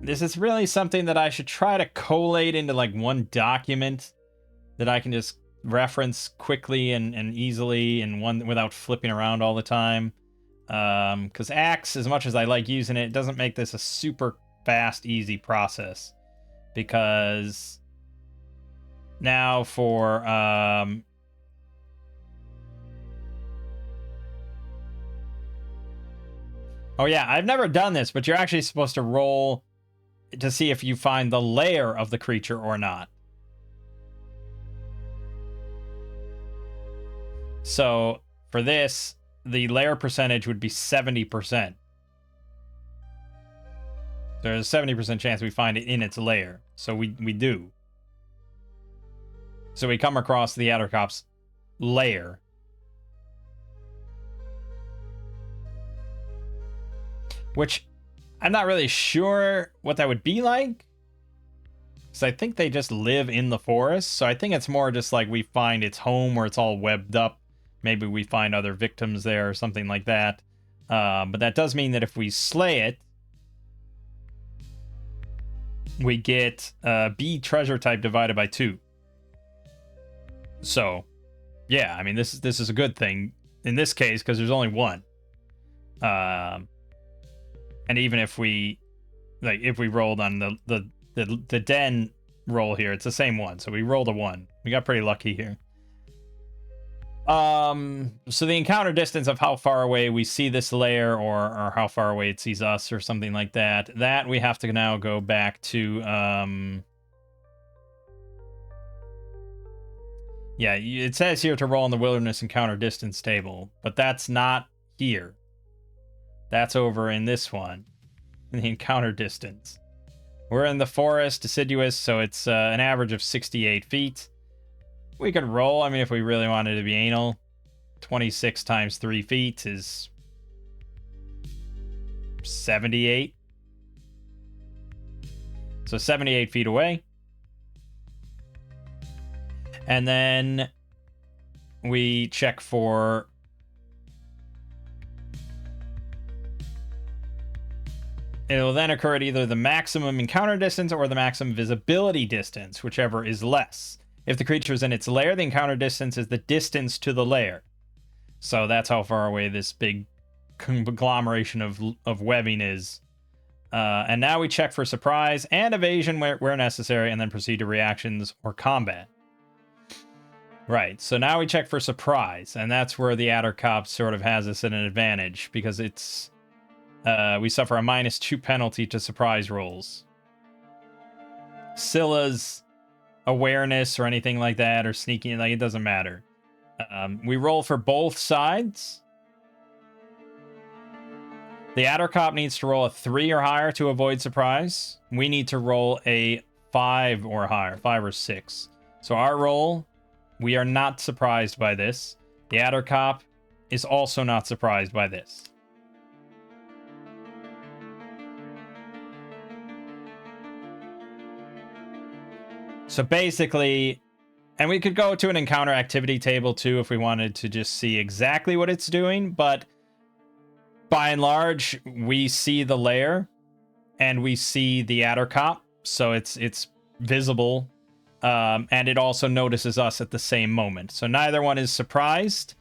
This is really something that I should try to collate into like one document that I can just reference quickly and easily, and one without flipping around all the time. Because Axe, as much as I like using it, doesn't make this a super fast, easy process. Because now for oh yeah, I've never done this, but you're actually supposed to roll to see if you find the lair of the creature or not. So for this, the lair percentage would be 70%. There's a 70% chance we find it in its lair. So we do. So we come across the Addercop's lair. Which I'm not really sure what that would be like. Because I think they just live in the forest. So I think it's more just like we find its home where it's all webbed up. Maybe we find other victims there or something like that. But that does mean that if we slay it, we get B treasure type divided by 2. So, yeah, I mean, this is a good thing in this case because there's only one. And even if we rolled on the den roll here, it's the same one. So we rolled a 1. We got pretty lucky here. So the encounter distance of how far away we see this lair or how far away it sees us or something like that, that we have to now go back to, yeah, it says here to roll in the wilderness encounter distance table, but that's not here. That's over in this one, in the encounter distance. We're in the forest, deciduous, so it's an average of 68 feet. We could roll, I mean, if we really wanted to be anal. 26 times 3 feet is 78. So 78 feet away. And then we check for It will then occur at either the maximum encounter distance or the maximum visibility distance, whichever is less. If the creature is in its lair, the encounter distance is the distance to the lair. So that's how far away this big conglomeration of webbing is. And now we check for surprise and evasion where necessary, and then proceed to reactions or combat. Right, so now we check for surprise, and that's where the Adder Cop sort of has us at an advantage, because it's... we suffer a -2 penalty to surprise rolls. Scylla's awareness or anything like that, or sneaking, like, it doesn't matter. We roll for both sides. The Adder Cop needs to roll a 3 or higher to avoid surprise. We need to roll a 5 or higher, 5 or 6. So our roll, we are not surprised by this. The Adder Cop is also not surprised by this. So basically, and we could go to an encounter activity table too if we wanted to just see exactly what it's doing, but by and large, we see the lair and we see the Adder Cop, so it's visible, and it also notices us at the same moment. So neither one is surprised,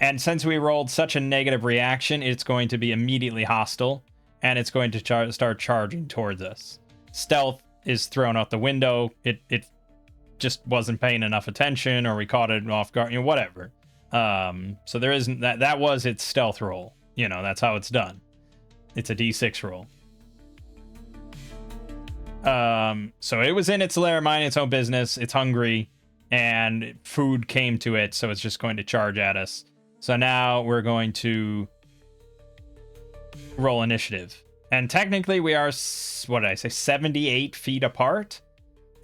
and since we rolled such a negative reaction, it's going to be immediately hostile, and it's going to start charging towards us. Stealth is thrown out the window. It just wasn't paying enough attention, or we caught it off guard, you know, whatever. So there isn't that was its stealth roll. You know, that's how it's done. It's a D6 roll. So it was in its lair, minding its own business. It's hungry, and food came to it, so it's just going to charge at us. So now we're going to roll initiative. And technically we are, what did I say, 78 feet apart,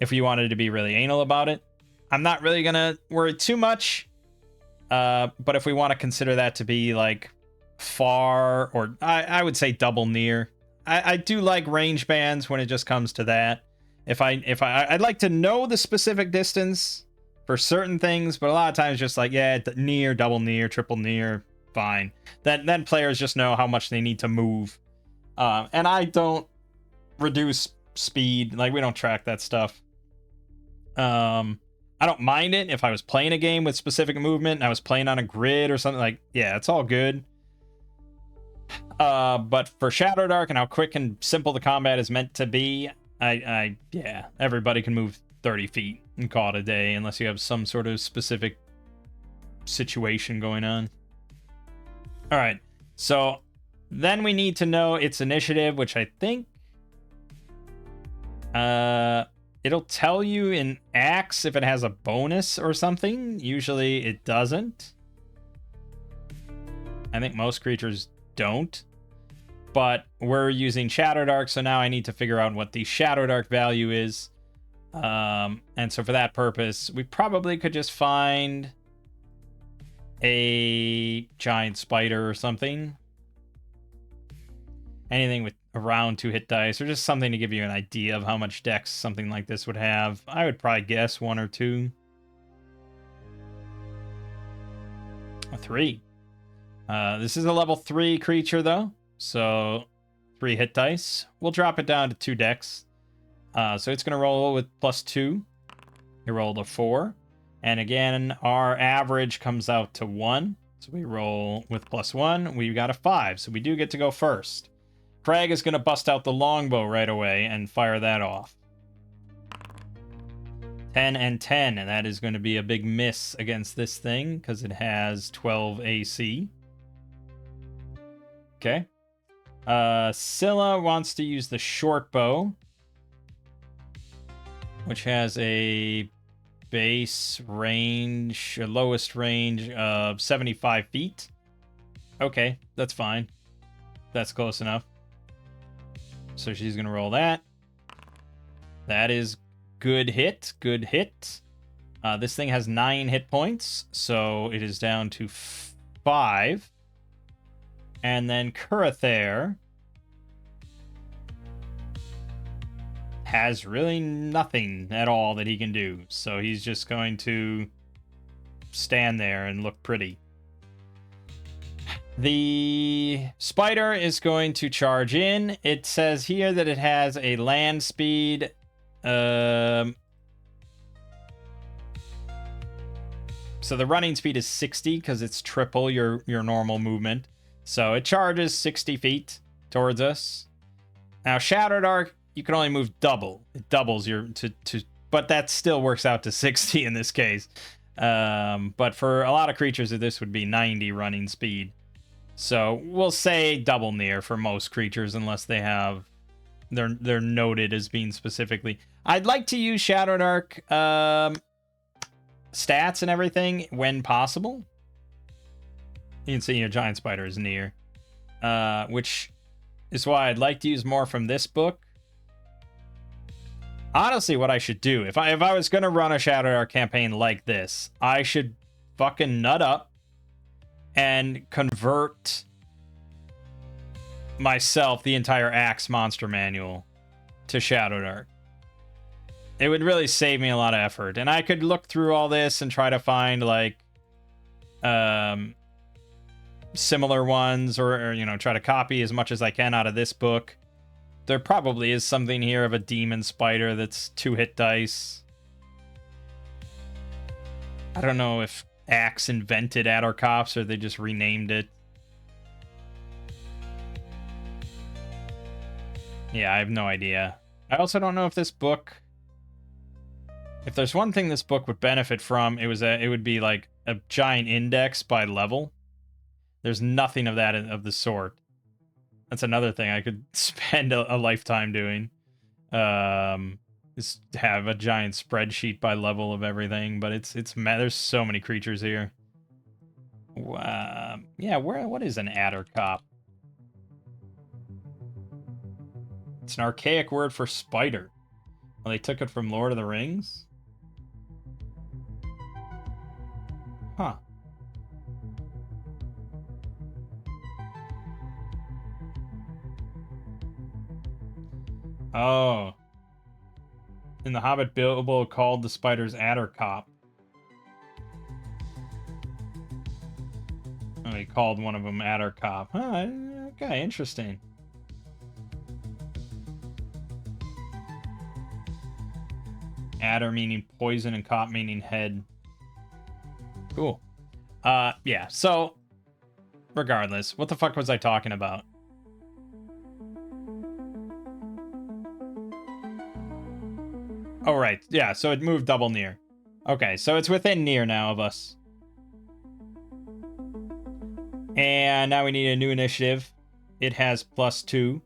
if we wanted to be really anal about it. I'm not really going to worry too much, but if we want to consider that to be, like, far, or I would say double near. I do like range bands when it just comes to that. I'd like to know the specific distance for certain things, but a lot of times just like, yeah, near, double near, triple near, fine. Then players just know how much they need to move. And I don't reduce speed, like we don't track that stuff. I don't mind it if I was playing a game with specific movement and I was playing on a grid or something, like, yeah, it's all good. But for Shadowdark and how quick and simple the combat is meant to be, yeah, everybody can move 30 feet and call it a day unless you have some sort of specific situation going on. All right, so then we need to know its initiative, which I think it'll tell you in Axe if it has a bonus or something. Usually it doesn't. I think most creatures don't, but we're using Shadowdark, so now I need to figure out what the Shadowdark value is. And so for that purpose, we probably could just find a giant spider or something. Anything with around 2 hit dice, or just something to give you an idea of how much dex something like this would have. I would probably guess 1 or 2. A 3. This is a level 3 creature, though, so 3 hit dice. We'll drop it down to 2 dex. So it's going to roll with +2. He rolled a 4. And again, our average comes out to 1. So we roll with +1. We got a 5, so we do get to go first. Craig is going to bust out the longbow right away and fire that off. 10 and 10, and that is going to be a big miss against this thing because it has 12 AC. Okay. Scylla wants to use the short bow, which has a base range, a lowest range of 75 feet. Okay, that's fine. That's close enough. So she's going to roll that. That is good hit. Good hit. This thing has 9 hit points, so it is down to 5. And then Kurathair has really nothing at all that he can do. So he's just going to stand there and look pretty. The spider is going to charge in. It says here that it has a land speed. So the running speed is 60 because it's triple your normal movement. So it charges 60 feet towards us. Now Shadowdark, you can only move double. It doubles your but that still works out to 60 in this case. But for a lot of creatures, this would be 90 running speed. So we'll say double near for most creatures, unless they have they're noted as being specifically. I'd like to use Shadowdark stats and everything when possible. You can see giant spider is near, which is why I'd like to use more from this book. Honestly, what I should do if I was gonna run a Shadowdark campaign like this, I should fucking nut up and convert myself the entire Axe monster manual to Shadowdark. It would really save me a lot of effort, and I could look through all this and try to find like similar ones, or try to copy as much as I can out of this book. There probably is something here of a demon spider that's 2-hit dice. I don't know if Axe invented Addercops or they just renamed it. Yeah, I have no idea. I also don't know if this book, if there's one thing this book would benefit from, it would be like a giant index by level. There's nothing of that of the sort. That's another thing I could spend a lifetime doing. Is have a giant spreadsheet by level of everything, but there's so many creatures here. Yeah, what is an Addercop? It's an archaic word for spider. Well, they took it from Lord of the Rings? Huh. Oh. In the Hobbit, Bilbo called the spiders Addercop. Oh, he called one of them Addercop. Huh, okay, interesting. Adder meaning poison and cop meaning head. Cool. Yeah, so regardless, what the fuck was I talking about? Oh, right. Yeah, so it moved double near. Okay, so it's within near now of us. And now we need a new initiative. It has +2.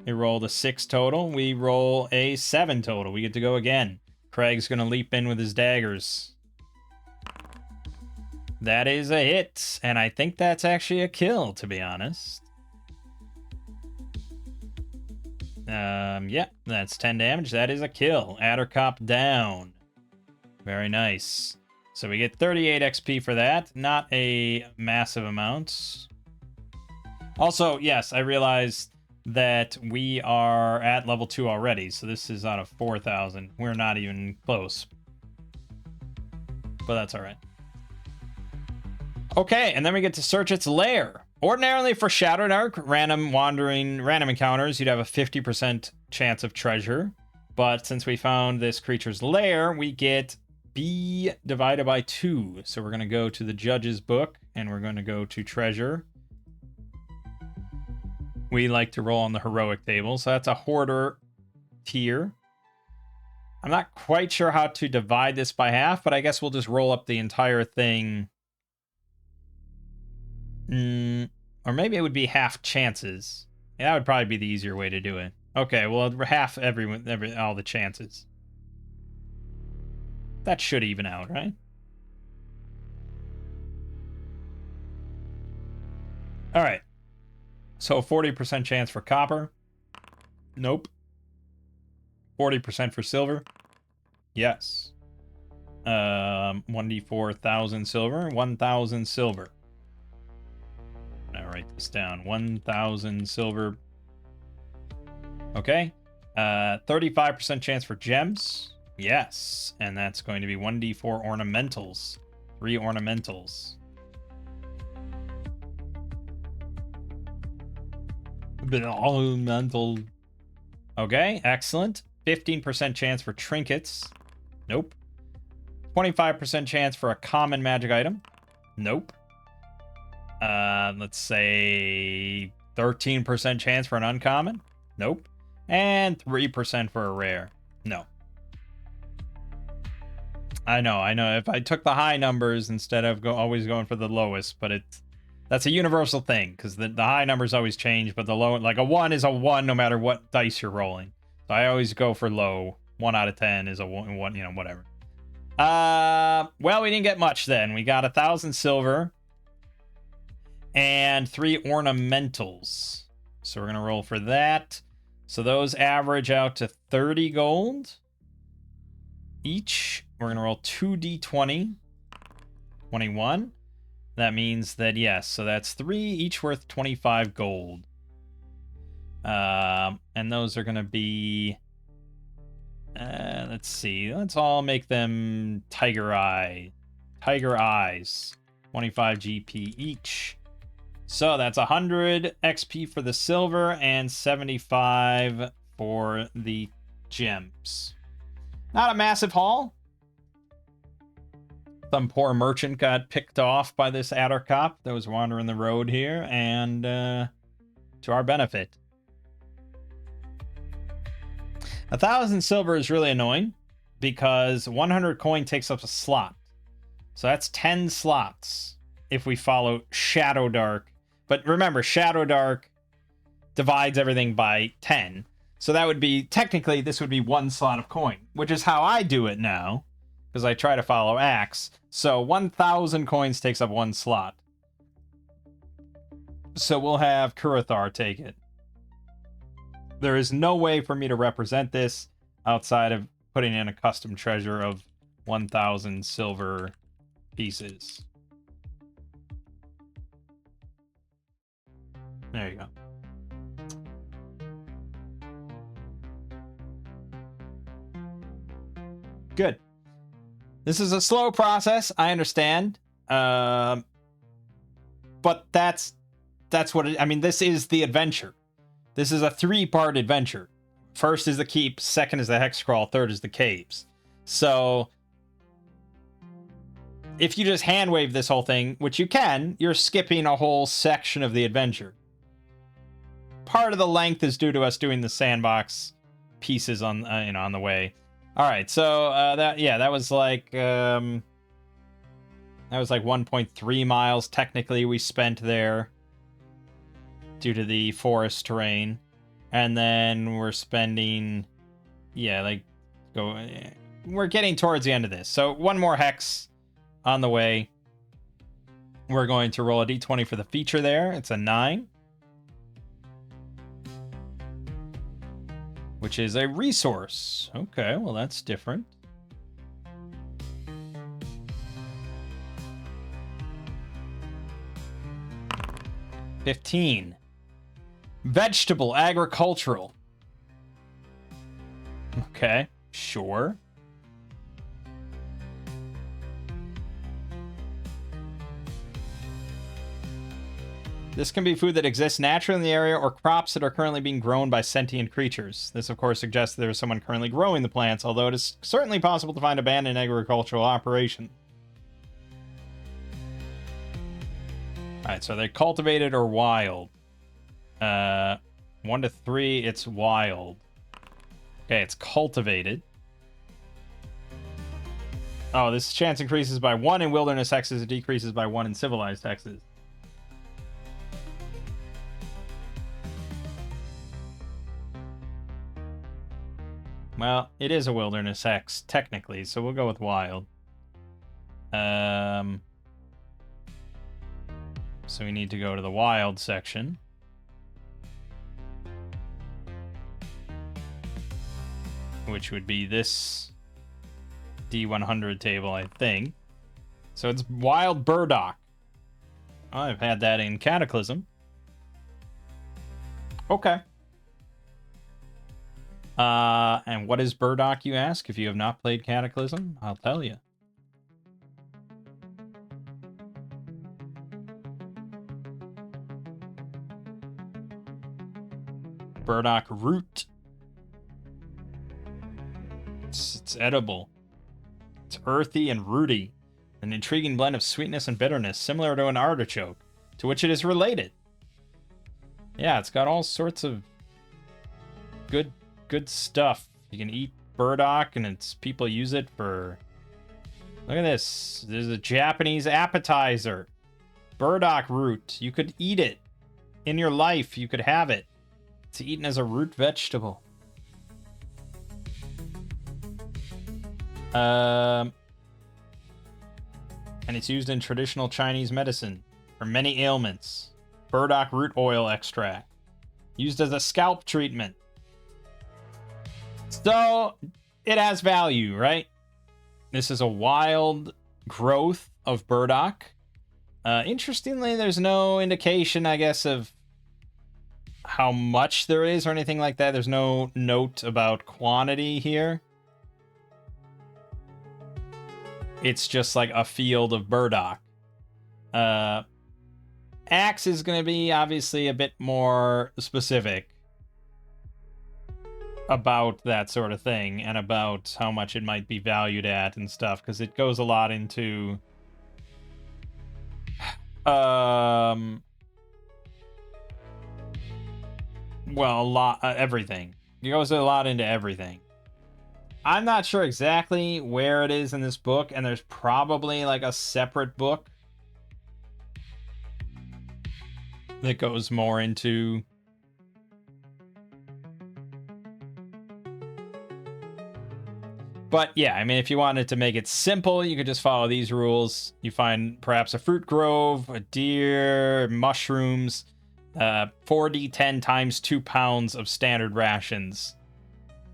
It rolled a 6 total. We roll a 7 total. We get to go again. Craig's going to leap in with his daggers. That is a hit. And I think that's actually a kill, to be honest. Yeah, that's 10 damage. That is a kill. Addercop down. Very nice. So we get 38 XP for that. Not a massive amount. Also, yes, I realized that we are at level 2 already. So this is out of 4,000. We're not even close. But that's all right. Okay, and then we get to search its lair. Ordinarily for Shadowdark, random encounters, you'd have a 50% chance of treasure. But since we found this creature's lair, we get B divided by 2. So we're going to go to the judge's book, and we're going to go to treasure. We like to roll on the heroic table, so that's a hoarder tier. I'm not quite sure how to divide this by half, but I guess we'll just roll up the entire thing. Or maybe it would be half chances. Yeah, that would probably be the easier way to do it. Okay, well, half all the chances. That should even out, right? All right. So 40% chance for copper. Nope. 40% for silver. Yes. 1d4,000 silver. 1,000 silver. I'll write this down. 1,000 silver. Okay. 35% chance for gems. Yes. And that's going to be 1d4 ornamentals. 3 ornamentals. Mental. Okay, excellent. 15% chance for trinkets. Nope. 25% chance for a common magic item. Nope. Let's say 13% chance for an uncommon. Nope. And 3% for a rare. No. I know. If I took the high numbers instead of always going for the lowest, but that's a universal thing, because the high numbers always change, but the low, like a 1 is a 1 no matter what dice you're rolling. So I always go for low. 1 out of 10 is a 1, whatever. Well, we didn't get much then. We got 1,000 silver and 3 ornamentals. So we're going to roll for that. So those average out to 30 gold each. We're going to roll 2d20. 21. That means that, yes, so that's 3, each worth 25 gold. And those are going to be... let's see. Let's all make them Tiger Eyes. 25 GP each. So that's 100 XP for the silver and 75 for the gems. Not a massive haul. Some poor merchant got picked off by this adder cop that was wandering the road here, and to our benefit. 1,000 silver is really annoying because 100 coin takes up a slot. So that's 10 slots if we follow Shadowdark. But remember, Shadowdark divides everything by 10. So that would be, technically, this would be 1 slot of coin, which is how I do it now, because I try to follow Axe. So 1,000 coins takes up 1 slot. So we'll have Kurathar take it. There is no way for me to represent this outside of putting in a custom treasure of 1,000 silver pieces. There you go. Good. This is a slow process, I understand. But that's what I mean, this is the adventure. This is a 3-part adventure. First is the keep, second is the hex crawl, third is the caves. So if you just hand wave this whole thing, which you can, you're skipping a whole section of the adventure. Part of the length is due to us doing the sandbox pieces on on the way. All right, so that was like 1.3 miles technically we spent there due to the forest terrain, and then we're spending we're getting towards the end of this. So one more hex on the way. We're going to roll a d20 for the feature there. It's a 9. Which is a resource. Okay, well, that's different. $15. Vegetable, agricultural. Okay, sure. This can be food that exists naturally in the area or crops that are currently being grown by sentient creatures. This, of course, suggests there is someone currently growing the plants, although it is certainly possible to find abandoned agricultural operation. Alright, so they're cultivated or wild. 1 to 3, it's wild. Okay, it's cultivated. Oh, this chance increases by 1 in wilderness hexes, it decreases by 1 in civilized hexes. Well, it is a wilderness hex, technically, so we'll go with wild. So we need to go to the wild section. Which would be this D100 table, I think. So it's wild burdock. Oh, I've had that in Cataclysm. Okay. And what is burdock, you ask? If you have not played Cataclysm, I'll tell you. Burdock root. It's edible. It's earthy and rooty. An intriguing blend of sweetness and bitterness, similar to an artichoke, to which it is related. Yeah, it's got all sorts of good stuff. You can eat burdock, and people use it for... Look at this. There's a Japanese appetizer. Burdock root. You could eat it. In your life, you could have it. It's eaten as a root vegetable. And it's used in traditional Chinese medicine for many ailments. Burdock root oil extract. Used as a scalp treatment. So, it has value, right? This is a wild growth of burdock. Interestingly, there's no indication, I guess, of how much there is or anything like that. There's no note about quantity here. It's just like a field of burdock. Axe is going to be obviously a bit more specific about that sort of thing and about how much it might be valued at and stuff, because it goes a lot into everything. It goes a lot into everything. I'm not sure exactly where it is in this book, and there's probably like a separate book that goes more into but yeah, I mean, if you wanted to make it simple, you could just follow these rules. You find perhaps a fruit grove, a deer, mushrooms, 4d10 times 2 pounds of standard rations.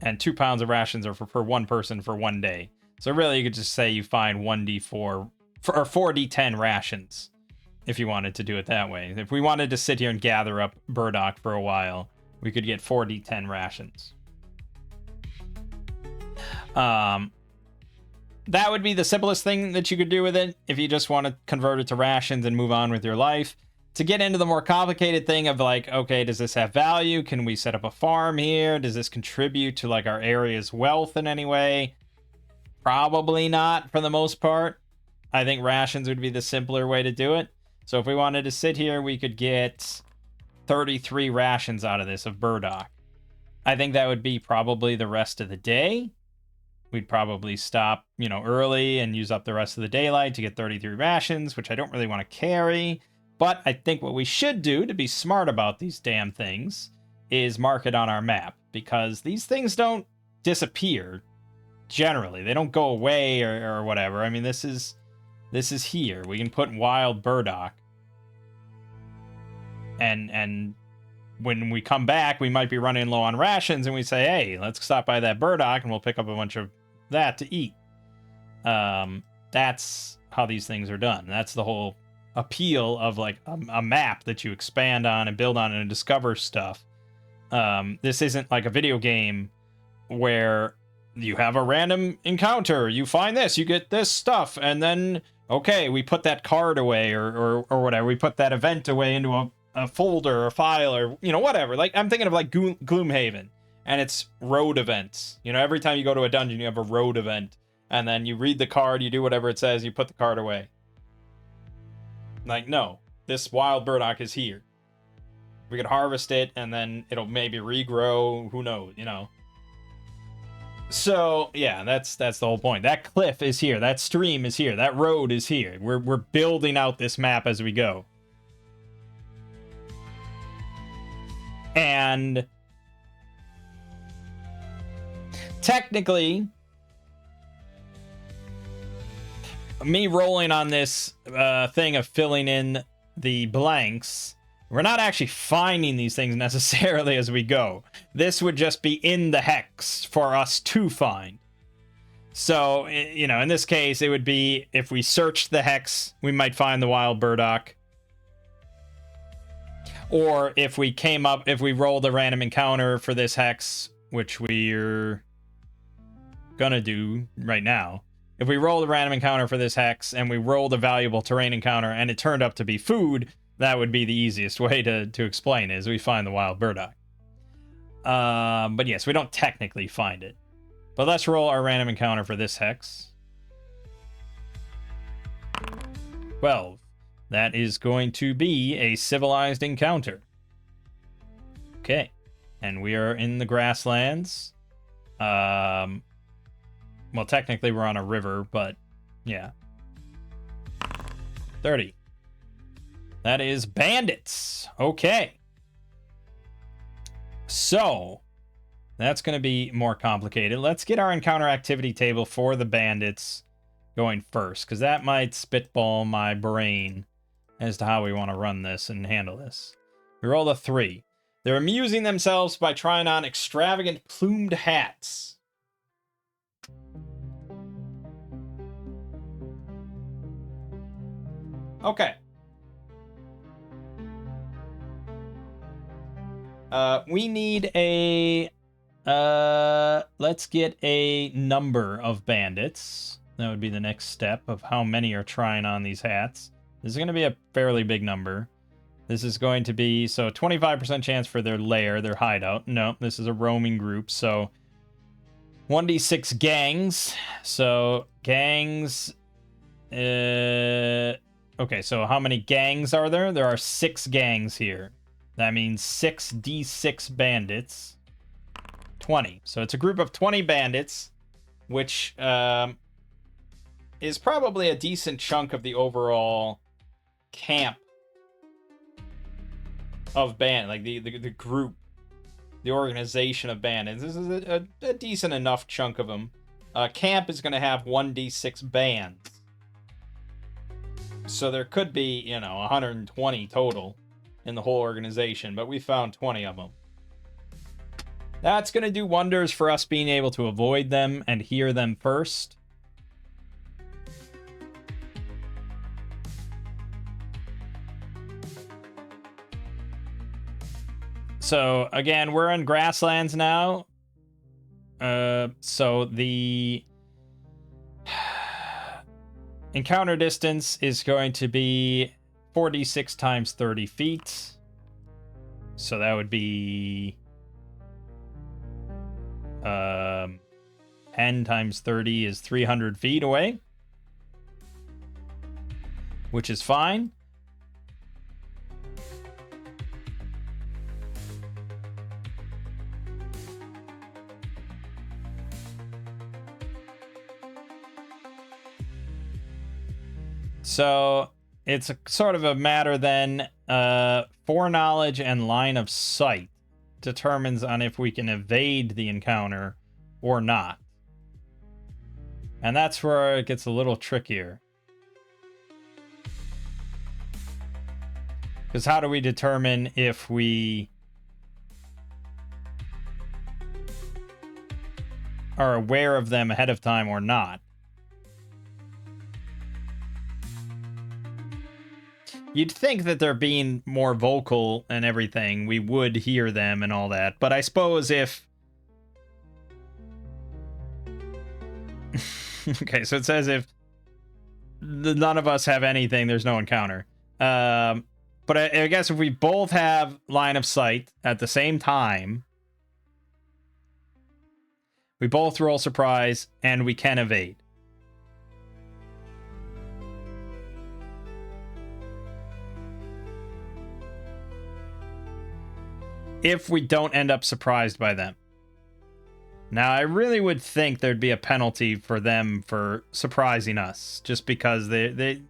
And 2 pounds of rations are for one person for 1 day. So really, you could just say you find 1d4 or 4d10 rations if you wanted to do it that way. If we wanted to sit here and gather up burdock for a while, we could get 4d10 rations. That would be the simplest thing that you could do with it if you just want to convert it to rations and move on with your life. To get into the more complicated thing of like, okay, does this have value? Can we set up a farm here? Does this contribute to like our area's wealth in any way? Probably not for the most part. I think rations would be the simpler way to do it. So if we wanted to sit here, we could get 33 rations out of this of burdock. I think that would be probably the rest of the day. We'd probably stop, early and use up the rest of the daylight to get 33 rations, which I don't really want to carry. But I think what we should do to be smart about these damn things is mark it on our map, because these things don't disappear generally. They don't go away or whatever. I mean, this is here. We can put wild burdock. And when we come back, we might be running low on rations, and we say, hey, let's stop by that burdock and we'll pick up a bunch of that to eat. That's how these things are done. That's the whole appeal of like a map that you expand on and build on and discover stuff. This isn't like a video game where you have a random encounter, you find this, you get this stuff, and then okay, we put that card away or whatever, we put that event away into a folder or file or whatever. Like I'm thinking of like Gloomhaven, and it's road events. Every time you go to a dungeon, you have a road event, and then you read the card, you do whatever it says, you put the card away. Like, no, this wild burdock is here. We could harvest it, and then it'll maybe regrow. Who knows, So, yeah, that's the whole point. That cliff is here. That stream is here. That road is here. We're building out this map as we go. And technically, me rolling on this thing of filling in the blanks, we're not actually finding these things necessarily as we go. This would just be in the hex for us to find. So, in this case, it would be if we searched the hex, we might find the wild burdock. Or if we rolled a random encounter for this hex, which we're gonna do right now. If we rolled a random encounter for this hex and we rolled a valuable terrain encounter and it turned up to be food, that would be the easiest way to explain it, is we find the wild burdock. But yes, we don't technically find it. But let's roll our random encounter for this hex. 12. That is going to be a civilized encounter. Okay. And we are in the grasslands. Well, technically we're on a river, but yeah. 30. That is bandits. Okay. So, that's going to be more complicated. Let's get our encounter activity table for the bandits going first, because that might spitball my brain as to how we want to run this and handle this. We roll a 3. They're amusing themselves by trying on extravagant plumed hats. Okay. We need a... let's get a number of bandits. That would be the next step of how many are trying on these hats. This is going to be a fairly big number. This is going to be, so 25% chance for their lair, their hideout. No, this is a roaming group, so 1d6 gangs. So gangs... okay, so how many gangs are there? There are 6 gangs here. That means 6d6 bandits. 20. So it's a group of 20 bandits, which is probably a decent chunk of the overall camp of band, like the group, the organization of bandits. This is a decent enough chunk of them. Camp is going to have 1d6 bands. So there could be, 120 total in the whole organization, but we found 20 of them. That's going to do wonders for us being able to avoid them and hear them first. So, again, we're in grasslands now. So the encounter distance is going to be 4d6 times 30 feet. So that would be 10 times 30 is 300 feet away, which is fine. So it's a sort of a matter then, foreknowledge and line of sight determines on if we can evade the encounter or not. And that's where it gets a little trickier. Because how do we determine if we are aware of them ahead of time or not? You'd think that they're being more vocal and everything, we would hear them and all that. But I suppose if... Okay, so it says if none of us have anything, there's no encounter. But I guess if we both have line of sight at the same time, we both roll surprise and we can evade. If we don't end up surprised by them. Now, I really would think there'd be a penalty for them for surprising us, just because it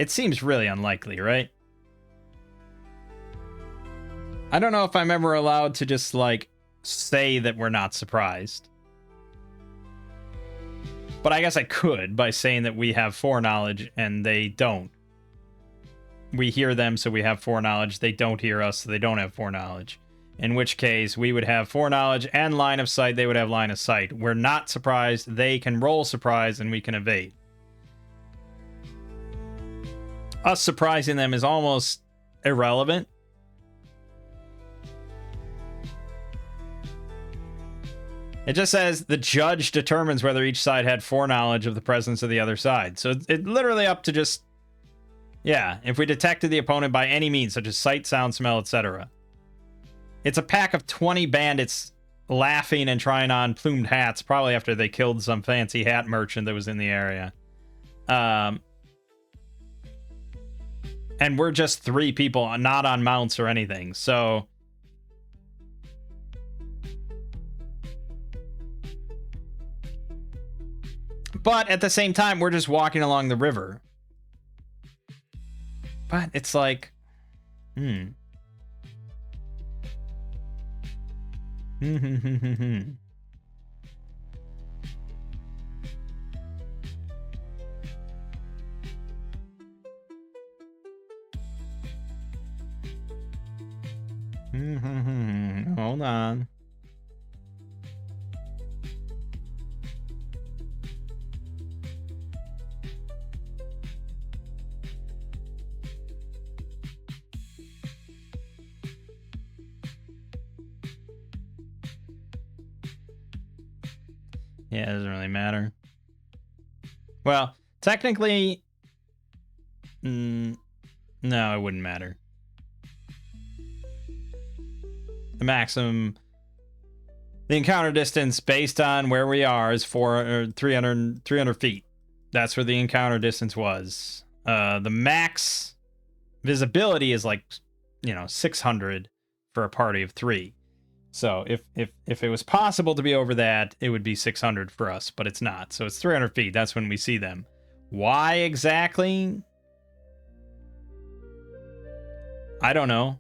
seems really unlikely, right? I don't know if I'm ever allowed to just, say that we're not surprised. But I guess I could by saying that we have foreknowledge and they don't. We hear them, so we have foreknowledge. They don't hear us, so they don't have foreknowledge. In which case, we would have foreknowledge and line of sight. They would have line of sight. We're not surprised. They can roll surprise, and we can evade. Us surprising them is almost irrelevant. It just says the judge determines whether each side had foreknowledge of the presence of the other side. So it's literally up to just... Yeah, if we detected the opponent by any means, such as sight, sound, smell, etc. It's a pack of 20 bandits laughing and trying on plumed hats, probably after they killed some fancy hat merchant that was in the area. And we're just 3 people, not on mounts or anything. So but at the same time, we're just walking along the river. But it's like, hold on. Yeah, it doesn't really matter. Well, technically, no, it wouldn't matter. The maximum, the encounter distance based on where we are is 300 feet. That's where the encounter distance was. The max visibility is like, 600 for a party of 3. So if it was possible to be over that, it would be 600 for us, but it's not. So it's 300 feet. That's when we see them. Why exactly? I don't know.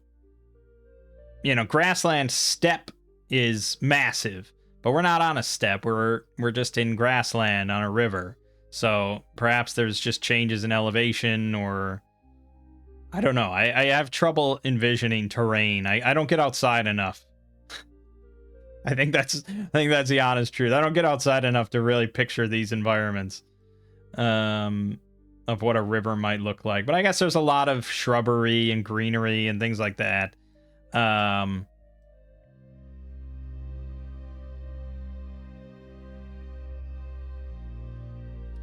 Grassland steppe is massive, but we're not on a steppe. We're just in grassland on a river. So perhaps there's just changes in elevation, or I don't know. I have trouble envisioning terrain. I don't get outside enough. I think that's the honest truth. I don't get outside enough to really picture these environments of what a river might look like. But I guess there's a lot of shrubbery and greenery and things like that.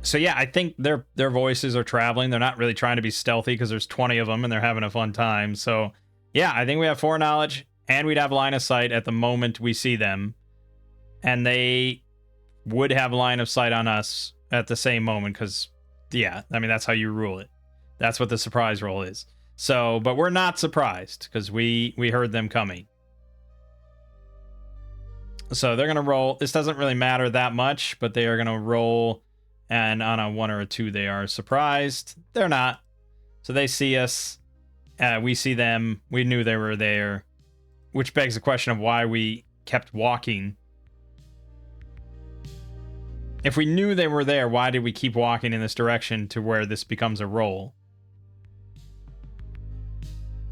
So yeah, I think their voices are traveling. They're not really trying to be stealthy because there's 20 of them and they're having a fun time. So yeah, I think we have foreknowledge. And we'd have line of sight at the moment we see them. And they would have line of sight on us at the same moment because, yeah, I mean, that's how you rule it. That's what the surprise roll is. So, but we're not surprised because we heard them coming. So they're going to roll. This doesn't really matter that much, but they are going to roll. And on a 1 or a 2, they are surprised. They're not. So they see us. We see them. We knew they were there. Which begs the question of why we kept walking. If we knew they were there, why did we keep walking in this direction to where this becomes a roll?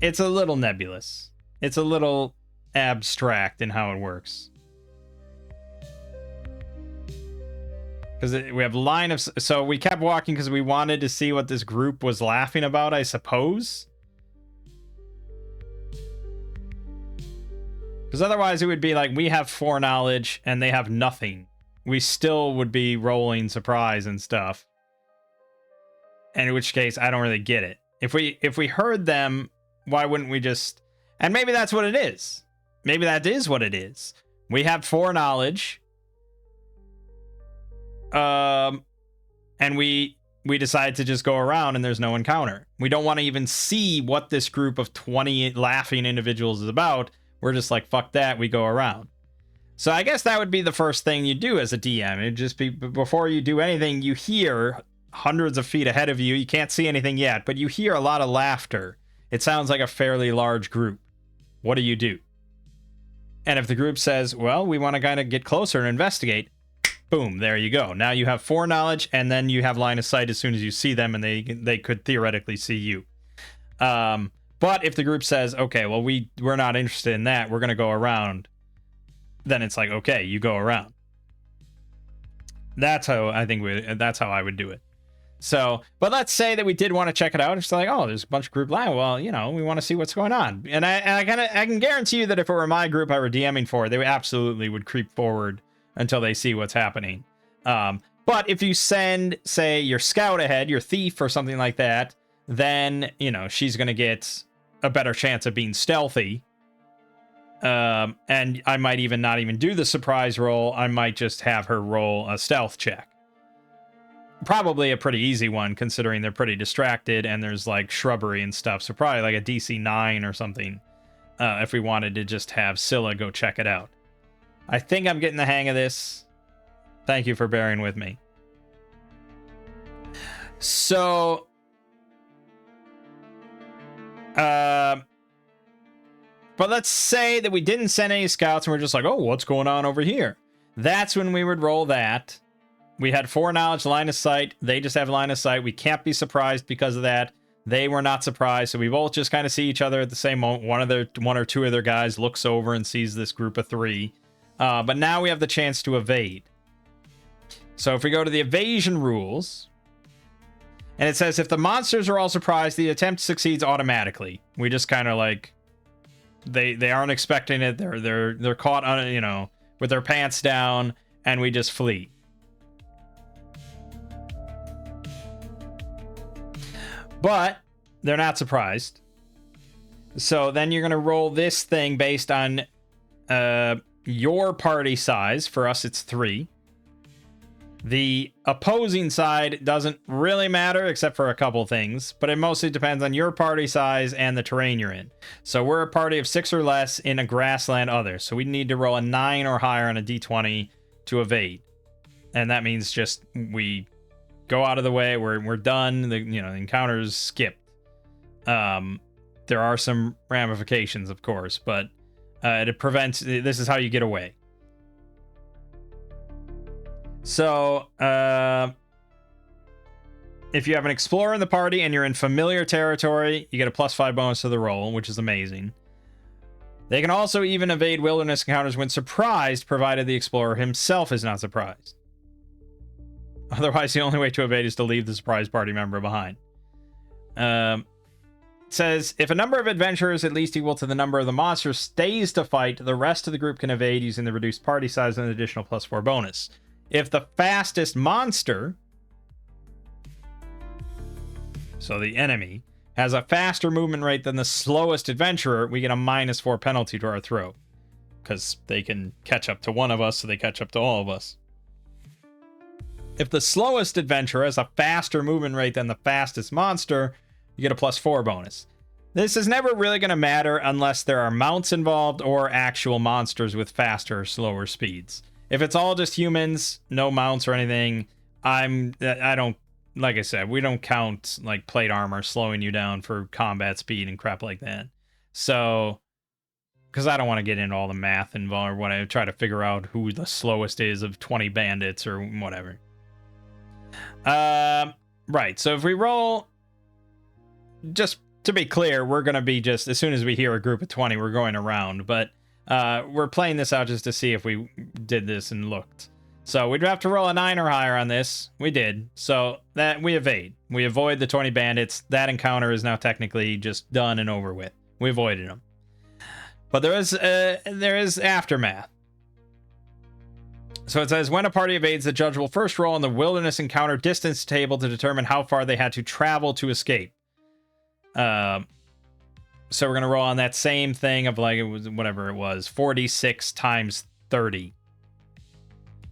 It's a little nebulous. It's a little abstract in how it works. Because we have line of... So we kept walking because we wanted to see what this group was laughing about, I suppose. Because otherwise it would be like we have foreknowledge and they have nothing. We still would be rolling surprise and stuff. And in which case, I don't really get it. If we heard them, why wouldn't we just... And maybe that's what it is. Maybe that is what it is. We have foreknowledge. And we decide to just go around and there's no encounter. We don't want to even see what this group of 20 laughing individuals is about. We're just like, fuck that, we go around. So I guess that would be the first thing you do as a DM. It'd just be, before you do anything, you hear hundreds of feet ahead of you. You can't see anything yet, but you hear a lot of laughter. It sounds like a fairly large group. What do? And if the group says, well, we want to kind of get closer and investigate, boom, there you go. Now you have foreknowledge, and then you have line of sight as soon as you see them, and they could theoretically see you. But if the group says, okay, well, we're not interested in that, we're going to go around, then it's like, okay, you go around. That's how I would do it. So, but let's say that we did want to check it out. It's like, oh, there's a bunch of group live. Well, we want to see what's going on. And I can guarantee you that if it were my group I were DMing for, they absolutely would creep forward until they see what's happening. But if you send, say, your scout ahead, your thief or something like that, then, she's going to get a better chance of being stealthy. And I might even not even do the surprise roll. I might just have her roll a stealth check. Probably a pretty easy one, considering they're pretty distracted and there's like shrubbery and stuff. So probably like a DC 9 or something, if we wanted to just have Scylla go check it out. I think I'm getting the hang of this. Thank you for bearing with me. So, but let's say that we didn't send any scouts and we're just like, oh, what's going on over here? That's when we would roll that. We had foreknowledge, line of sight. They just have line of sight. We can't be surprised because of that. They were not surprised. So we both just kind of see each other at the same moment. One or two of their guys looks over and sees this group of three. But now we have the chance to evade. So if we go to the evasion rules, and it says if the monsters are all surprised, the attempt succeeds automatically. We just kind of like they aren't expecting it. They're caught on, you know, with their pants down, and we just flee. But they're not surprised. So then you're going to roll this thing based on your party size. For us, it's 3. The opposing side doesn't really matter except for a couple things, but it mostly depends on your party size and the terrain you're in. So we're a party of 6 or less in a grassland other. So we need to roll a 9 or higher on a d20 to evade. And that means just we go out of the way. We're done. The encounter's skipped. There are some ramifications, of course, but it prevents. This is how you get away. So, if you have an explorer in the party and you're in familiar territory, you get a +5 bonus to the roll, which is amazing. They can also even evade wilderness encounters when surprised, provided the explorer himself is not surprised. Otherwise, the only way to evade is to leave the surprised party member behind. It says, if a number of adventurers at least equal to the number of the monsters stays to fight, the rest of the group can evade using the reduced party size and an additional +4 bonus. If the fastest monster, so the enemy, has a faster movement rate than the slowest adventurer, we get a -4 penalty to our throw. Because they can catch up to one of us, so they catch up to all of us. If the slowest adventurer has a faster movement rate than the fastest monster, you get a +4 bonus. This is never really going to matter unless there are mounts involved or actual monsters with faster or slower speeds. If it's all just humans, no mounts or anything, I don't, like I said, we don't count like plate armor slowing you down for combat speed and crap like that. So, because I don't want to get into all the math involved when I try to figure out who the slowest is of 20 bandits or whatever. Right, so if we roll, just to be clear, we're going to be just, as soon as we hear a group of 20, we're going around, but we're playing this out just to see if we did this and looked. So we'd have to roll a 9 or higher on this. We did. So that we evade. We avoid the 20 bandits. That encounter is now technically just done and over with. We avoided them. But there is aftermath. So it says, when a party evades, the judge will first roll on the wilderness encounter distance table to determine how far they had to travel to escape. So we're going to roll on that same thing of like, it was whatever it was, 46 times 30.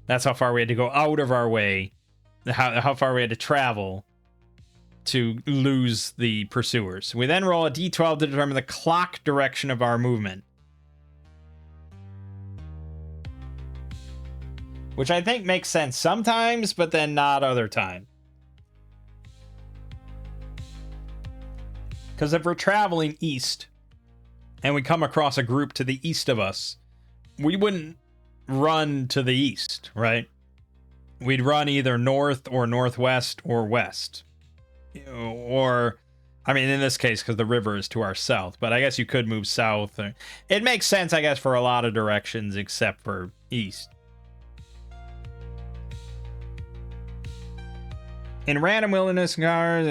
That's how far we had to go out of our way, how far we had to travel to lose the pursuers. We then roll a d12 to determine the clock direction of our movement. Which I think makes sense sometimes, but then not other time. Because if we're traveling east and we come across a group to the east of us, we wouldn't run to the east, right? We'd run either north or northwest or west. Or, I mean, in this case, because the river is to our south, but I guess you could move south. It makes sense, I guess, for a lot of directions except for east. In random wilderness encounters,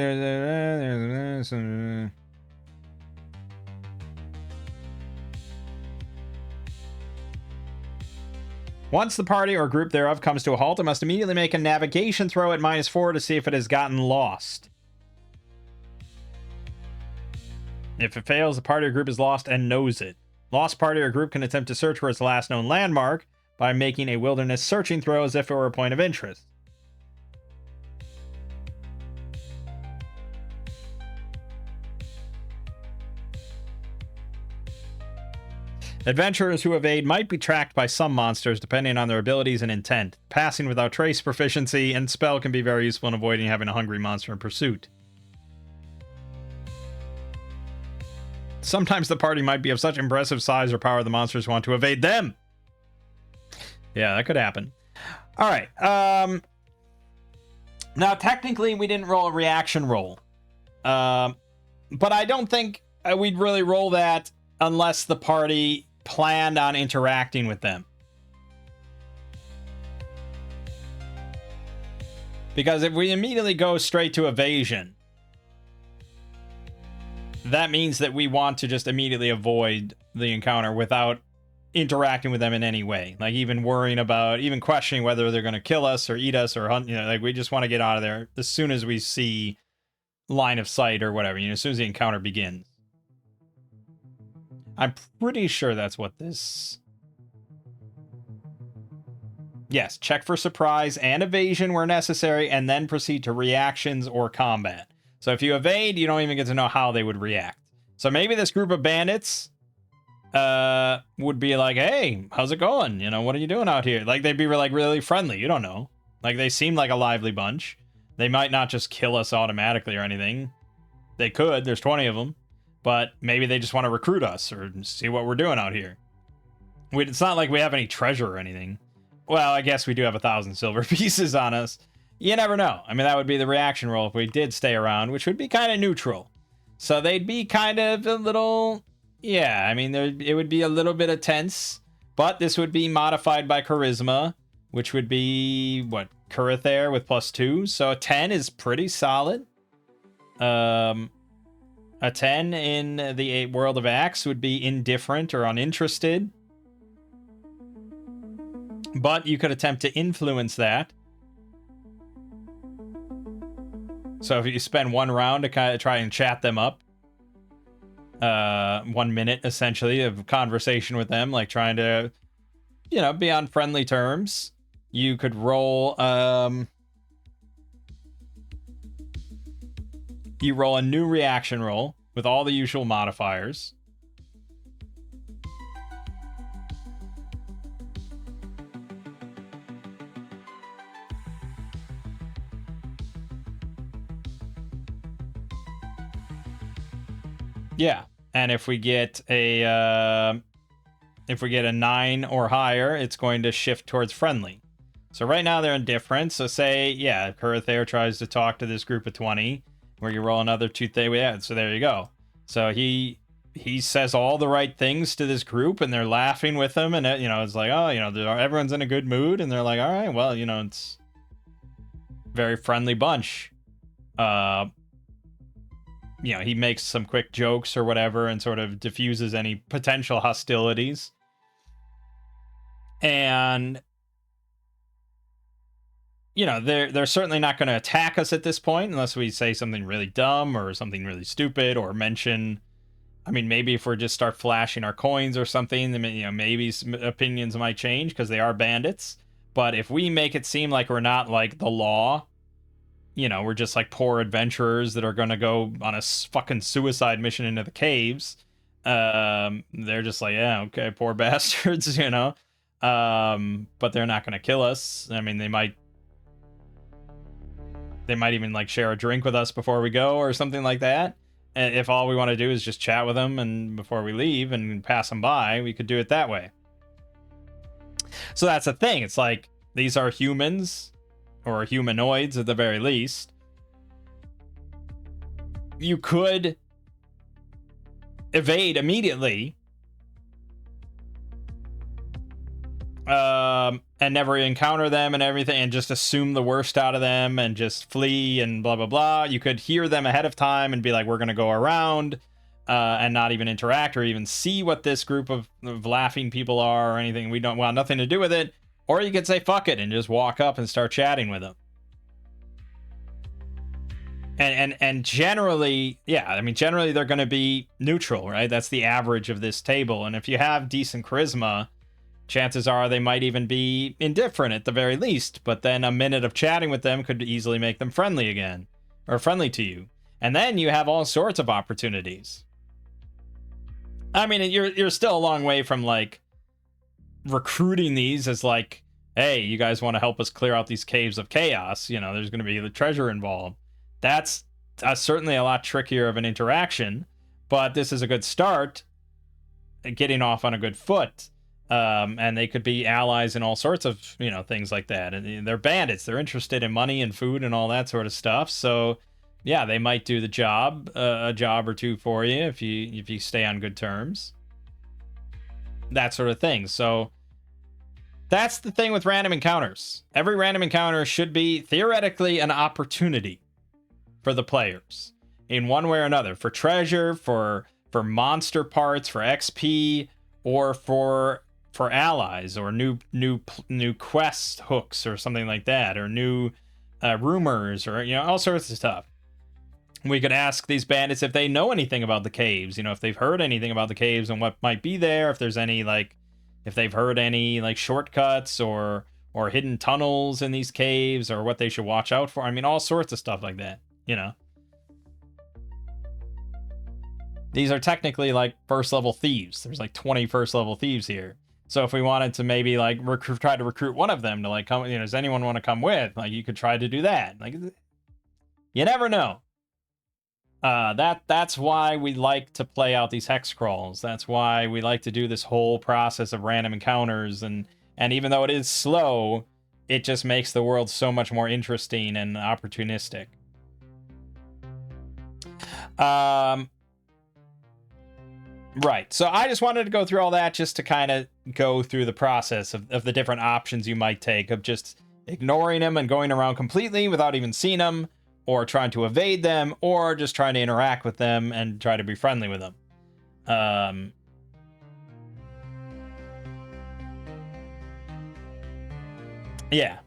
once the party or group thereof comes to a halt, it must immediately make a navigation throw at -4 to see if it has gotten lost. If it fails, the party or group is lost and knows it. Lost party or group can attempt to search for its last known landmark by making a wilderness searching throw as if it were a point of interest. Adventurers who evade might be tracked by some monsters depending on their abilities and intent. Passing without trace proficiency and spell can be very useful in avoiding having a hungry monster in pursuit. Sometimes the party might be of such impressive size or power the monsters want to evade them. Yeah, that could happen. All right. Now, technically, we didn't roll a reaction roll. But I don't think we'd really roll that unless the party planned on interacting with them. Because if we immediately go straight to evasion, that means that we want to just immediately avoid the encounter without interacting with them in any way. Like even worrying about, even questioning whether they're going to kill us or eat us or hunt, like we just want to get out of there as soon as we see line of sight or whatever, as soon as the encounter begins. I'm pretty sure that's what this... Yes, check for surprise and evasion where necessary, and then proceed to reactions or combat. So if you evade, you don't even get to know how they would react. So maybe this group of bandits would be like, hey, how's it going? What are you doing out here? Like, they'd be like really friendly. You don't know. Like, they seem like a lively bunch. They might not just kill us automatically or anything. They could. There's 20 of them. But maybe they just want to recruit us or see what we're doing out here. It's not like we have any treasure or anything. Well, I guess we do have 1,000 silver pieces on us. You never know. I mean, that would be the reaction roll if we did stay around, which would be kind of neutral. So they'd be kind of a little... Yeah, I mean, it would be a little bit of tense. But this would be modified by charisma, which would be, what, Kurathair with +2. So a 10 is pretty solid. A 10 in the World of Axe would be indifferent or uninterested. But you could attempt to influence that. So if you spend one round to kind of try and chat them up, 1 minute essentially of conversation with them, like trying to, be on friendly terms, you could roll, you roll a new reaction roll with all the usual modifiers. Yeah, and if we get a 9 or higher, it's going to shift towards friendly. So right now they're indifferent. So say, yeah, Kurathair tries to talk to this group of 20, where you roll another 2 things. Yeah, so there you go. So he says all the right things to this group, and they're laughing with him, and it's like, oh, everyone's in a good mood, and they're like, all right, well, it's a very friendly bunch. He makes some quick jokes or whatever and sort of diffuses any potential hostilities. And, they're certainly not going to attack us at this point unless we say something really dumb or something really stupid or mention... I mean, maybe if we just start flashing our coins or something, then, maybe some opinions might change because they are bandits. But if we make it seem like we're not like the law... we're just like poor adventurers that are going to go on a fucking suicide mission into the caves. They're just like, yeah, okay, poor bastards, but they're not going to kill us. I mean, they might even like share a drink with us before we go or something like that. And if all we want to do is just chat with them and before we leave and pass them by, we could do it that way. So that's the thing. It's like, these are humans, or humanoids at the very least. You could evade immediately, and never encounter them and everything, and just assume the worst out of them and just flee and blah blah blah. You could hear them ahead of time and be like, we're gonna go around, and not even interact or even see what this group of laughing people are or anything. We don't want nothing to do with it. Or you could say fuck it and just walk up and start chatting with them. And generally, yeah, I mean, generally they're going to be neutral, right? That's the average of this table. And if you have decent charisma, chances are they might even be indifferent at the very least. But then a minute of chatting with them could easily make them friendly again, or friendly to you. And then you have all sorts of opportunities. I mean, you're still a long way from like recruiting these as like, hey, you guys want to help us clear out these caves of chaos? You know, there's going to be the treasure involved. That's certainly a lot trickier of an interaction, but this is a good start, getting off on a good foot. And they could be allies in all sorts of, you know, things like that. And they're bandits. They're interested in money and food and all that sort of stuff. So, yeah, they might do the job, a job or two for you if you stay on good terms. That sort of thing. So that's the thing with random encounters. Every random encounter should be theoretically an opportunity for the players in one way or another, for treasure, for monster parts, for XP, or for allies, or new quest hooks or something like that, or new rumors, or, you know, all sorts of stuff. We could ask these bandits if they know anything about the caves, you know, if they've heard anything about the caves and what might be there, if there's any, like, if they've heard any, like, shortcuts or hidden tunnels in these caves, or what they should watch out for. I mean, all sorts of stuff like that, you know. These are technically, like, first level thieves. There's, like, 20 first level thieves here. So if we wanted to maybe, like, try to recruit one of them to, like, come, you know, does anyone want to come with? Like, you could try to do that. Like, you never know. That's why we like to play out these hex crawls. That's why we like to do this whole process of random encounters, and even though it is slow, it just makes the world so much more interesting and opportunistic. Right. So I just wanted to go through all that just to kind of go through the process of the different options you might take, of just ignoring them and going around completely without even seeing them, or trying to evade them, or just trying to interact with them and try to be friendly with them. Yeah.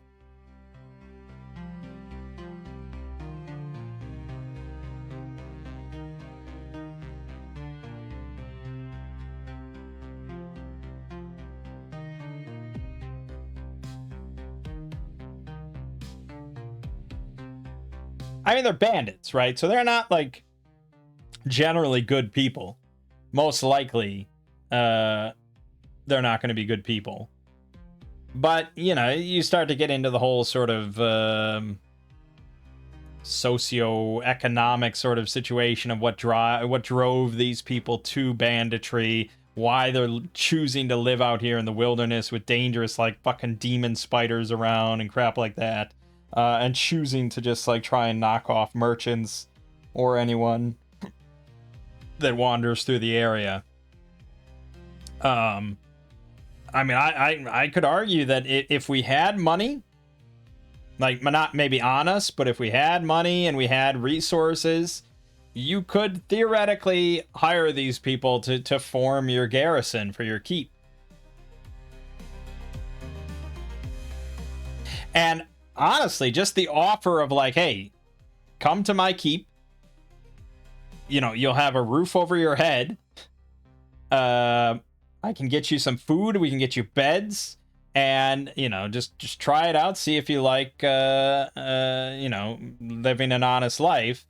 I mean, they're bandits, right? So they're not, like, generally good people. Most likely, they're not going to be good people. But, you know, you start to get into the whole sort of socio-economic sort of situation of what drove these people to banditry, why they're choosing to live out here in the wilderness with dangerous, like, fucking demon spiders around and crap like that. And choosing to just, like, try and knock off merchants or anyone that wanders through the area. I mean, I could argue that if we had money, like, not maybe on us, but if we had money and we had resources, you could theoretically hire these people to form your garrison for your keep. And honestly, just the offer of, like, hey, come to my keep, you know, you'll have a roof over your head, I can get you some food, we can get you beds, and, you know, just try it out, see if you like, you know, living an honest life.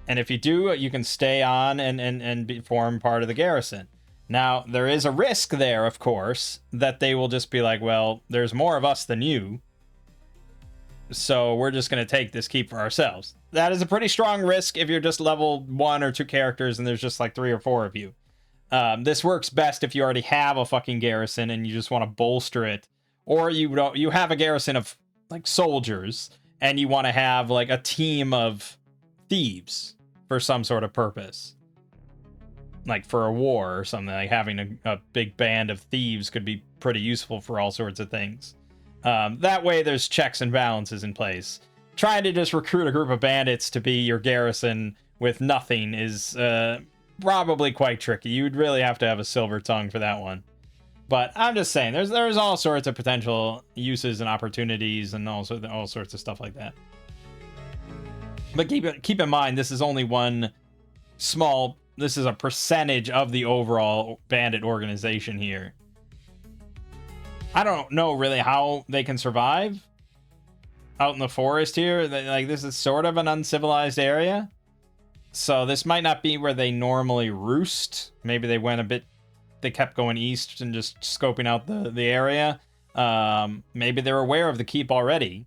And if you do, you can stay on and form part of the garrison. Now, there is a risk there, of course, that they will just be like, well, there's more of us than you, so we're just going to take this keep for ourselves. That is a pretty strong risk if you're just level 1 or 2 characters and there's just like 3 or 4 of you. This works best if you already have a fucking garrison and you just want to bolster it, or you have a garrison of, like, soldiers and you want to have, like, a team of thieves for some sort of purpose, like for a war or something. Like, having a big band of thieves could be pretty useful for all sorts of things. That way there's checks and balances in place. Trying to just recruit a group of bandits to be your garrison with nothing is probably quite tricky. You'd really have to have a silver tongue for that one. But I'm just saying, there's all sorts of potential uses and opportunities and also all sorts of stuff like that. But keep in mind, this is only one small... This is a percentage of the overall bandit organization here. I don't know really how they can survive out in the forest here. Like, this is sort of an uncivilized area. So this might not be where they normally roost. Maybe they went a bit... They kept going east and just scoping out the area. Maybe they're aware of the keep already.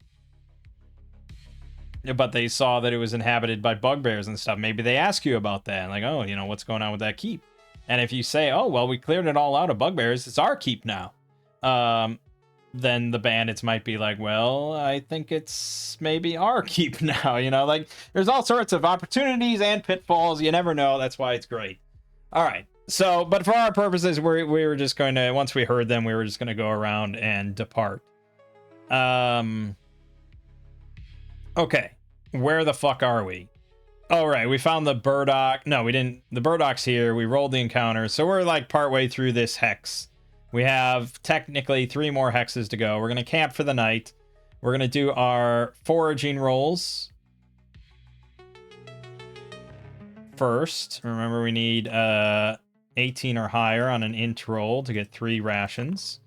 But they saw that it was inhabited by bugbears and stuff. Maybe they ask you about that. Like, oh, you know, what's going on with that keep? And if you say, oh, well, we cleared it all out of bugbears, it's our keep now. Then the bandits might be like, well, I think it's maybe our keep now. You know, like, there's all sorts of opportunities and pitfalls. You never know. That's why it's great. All right. So, but for our purposes, we were just going to, once we heard them, we were just going to go around and depart. Okay, where the fuck are we? Oh, right, we found the burdock. No, we didn't. The burdock's here. We rolled the encounter. So we're like partway through this hex. We have technically 3 more hexes to go. We're going to camp for the night. We're going to do our foraging rolls first. Remember, we need 18 or higher on an int roll to get 3 rations.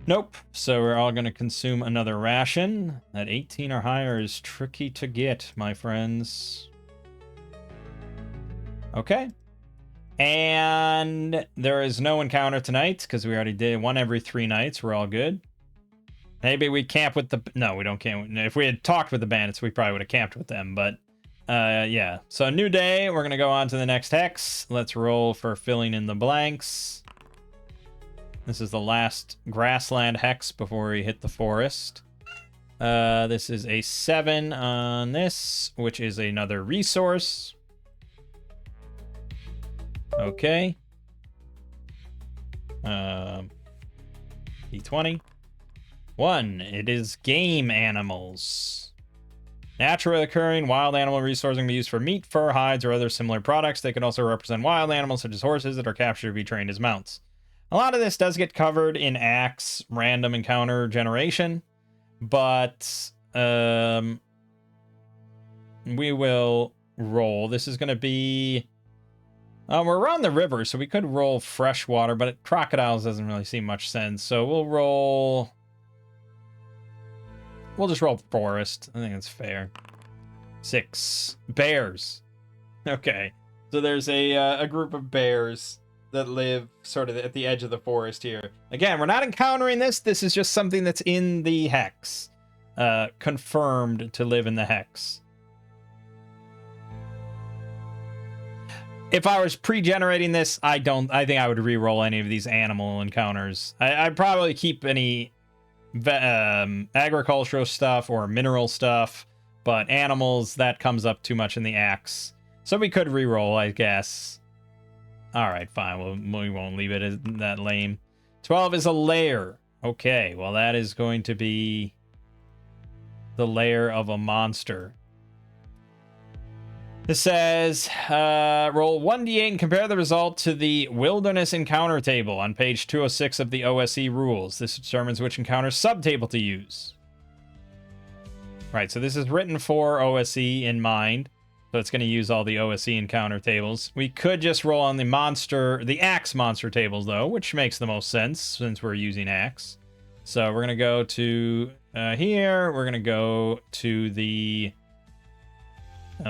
Nope. So we're all going to consume another ration. That 18 or higher is tricky to get, my friends. Okay. And there is no encounter tonight because we already did 1 every 3 nights. We're all good. Maybe we camp with the... No, we don't camp. If we had talked with the bandits, we probably would have camped with them. But yeah. So new day. We're going to go on to the next hex. Let's roll for filling in the blanks. This is the last grassland hex before we hit the forest. This is a 7 on this, which is another resource. Okay. D20. 1. It is game animals. Naturally occurring wild animal resource can be used for meat, fur, hides, or other similar products. They can also represent wild animals such as horses that are captured to be trained as mounts. A lot of this does get covered in Axe random encounter generation, but we will roll. This is going to be... we're around the river, so we could roll freshwater, but crocodiles doesn't really seem much sense. So we'll roll... We'll just roll forest. I think that's fair. 6. Bears. Okay. So there's a group of bears that live sort of at the edge of the forest here. Again, we're not encountering this. This is just something that's in the hex. Confirmed to live in the hex. If I was pre-generating this, I think I would re-roll any of these animal encounters. I'd probably keep any agricultural stuff or mineral stuff, but animals, that comes up too much in the axe. So we could re-roll, I guess. All right, fine. We won't leave it as that lame. 12 is a lair. Okay, well, that is going to be the lair of a monster. This says, roll 1d8 and compare the result to the Wilderness Encounter table on page 206 of the OSE rules. This determines which encounter subtable to use. Right, so this is written for OSE in mind. So it's going to use all the OSE encounter tables. We could just roll on the Axe monster tables, though, which makes the most sense since we're using Axe. So we're going to go to here. We're going to go to the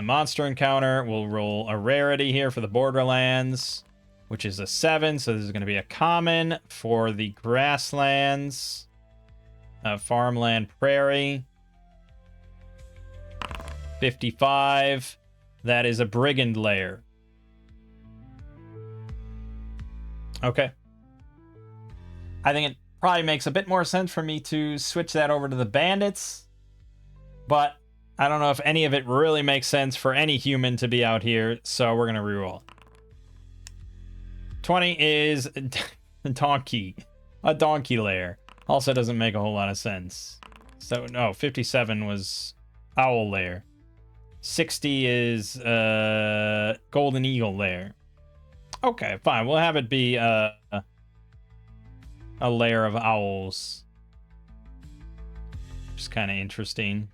monster encounter. We'll roll a rarity here for the Borderlands, which is a 7. So this is going to be a common for the grasslands, farmland prairie. 55. That is a brigand lair. Okay. I think it probably makes a bit more sense for me to switch that over to the bandits. But I don't know if any of it really makes sense for any human to be out here. So we're going to reroll. 20 is a donkey. A donkey lair. Also doesn't make a whole lot of sense. So, no, 57 was owl lair. 60 is golden eagle lair. Okay, fine. We'll have it be a lair of owls. Just kind of interesting.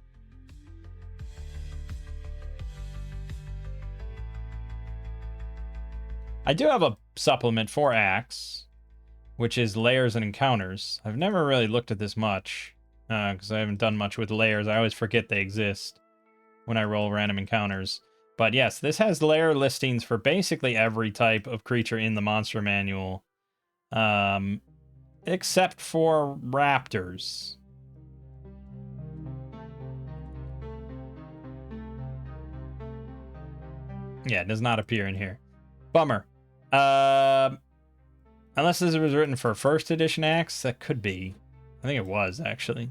I do have a supplement for Axe, which is layers and encounters. I've never really looked at this much, because I haven't done much with layers. I always forget they exist when I roll random encounters. But yes, this has layer listings for basically every type of creature in the monster manual, except for raptors. Yeah, it does not appear in here. Bummer. Unless this was written for first edition Axe, that could be. I think it was, actually.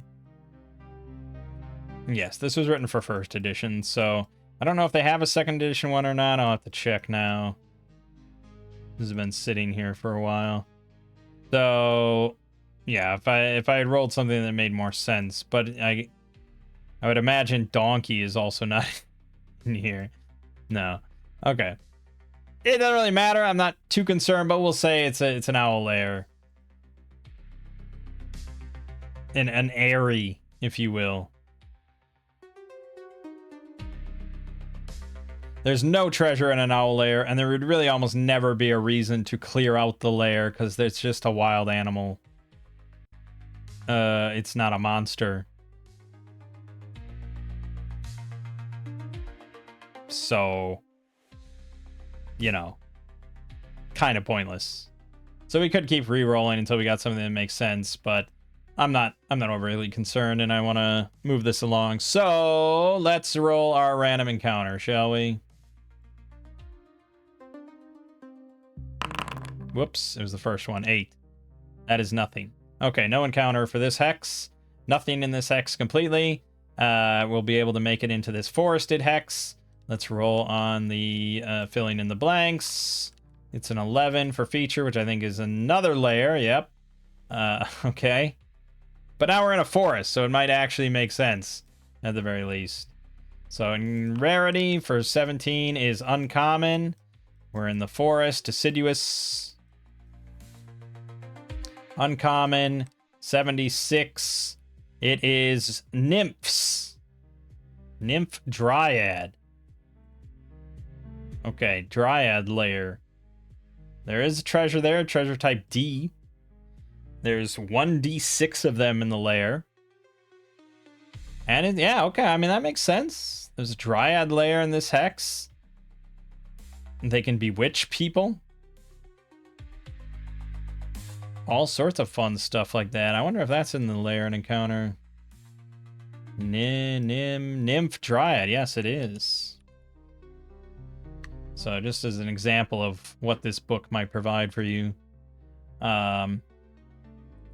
Yes, this was written for first edition, so I don't know if they have a second edition one or not. I'll have to check now. This has been sitting here for a while. So, yeah, if I had rolled something that made more sense, but I would imagine Donkey is also not in here. No. Okay. It doesn't really matter. I'm not too concerned, but we'll say it's an owl lair. An airy, if you will. There's no treasure in an owl lair, and there would really almost never be a reason to clear out the lair, because it's just a wild animal. It's not a monster. So, you know, kind of pointless. So we could keep re-rolling until we got something that makes sense, but I'm not overly concerned, and I want to move this along. So let's roll our random encounter, shall we? Whoops, it was the first one. 8. That is nothing. Okay, no encounter for this hex. Nothing in this hex completely. We'll be able to make it into this forested hex. Let's roll on the filling in the blanks. It's an 11 for feature, which I think is another layer. Yep. Okay. But now we're in a forest, so it might actually make sense, at the very least. So in rarity for 17 is uncommon. We're in the forest. Deciduous. Uncommon. 76. It is nymphs. Nymph Dryad. Okay, Dryad layer. There is a treasure there, treasure type D. There's 1d6 of them in the layer. And yeah, okay, I mean, that makes sense. There's a Dryad layer in this hex. They can bewitch people. All sorts of fun stuff like that. I wonder if that's in the layer and encounter. Nymph Dryad. Yes, it is. So just as an example of what this book might provide for you. 3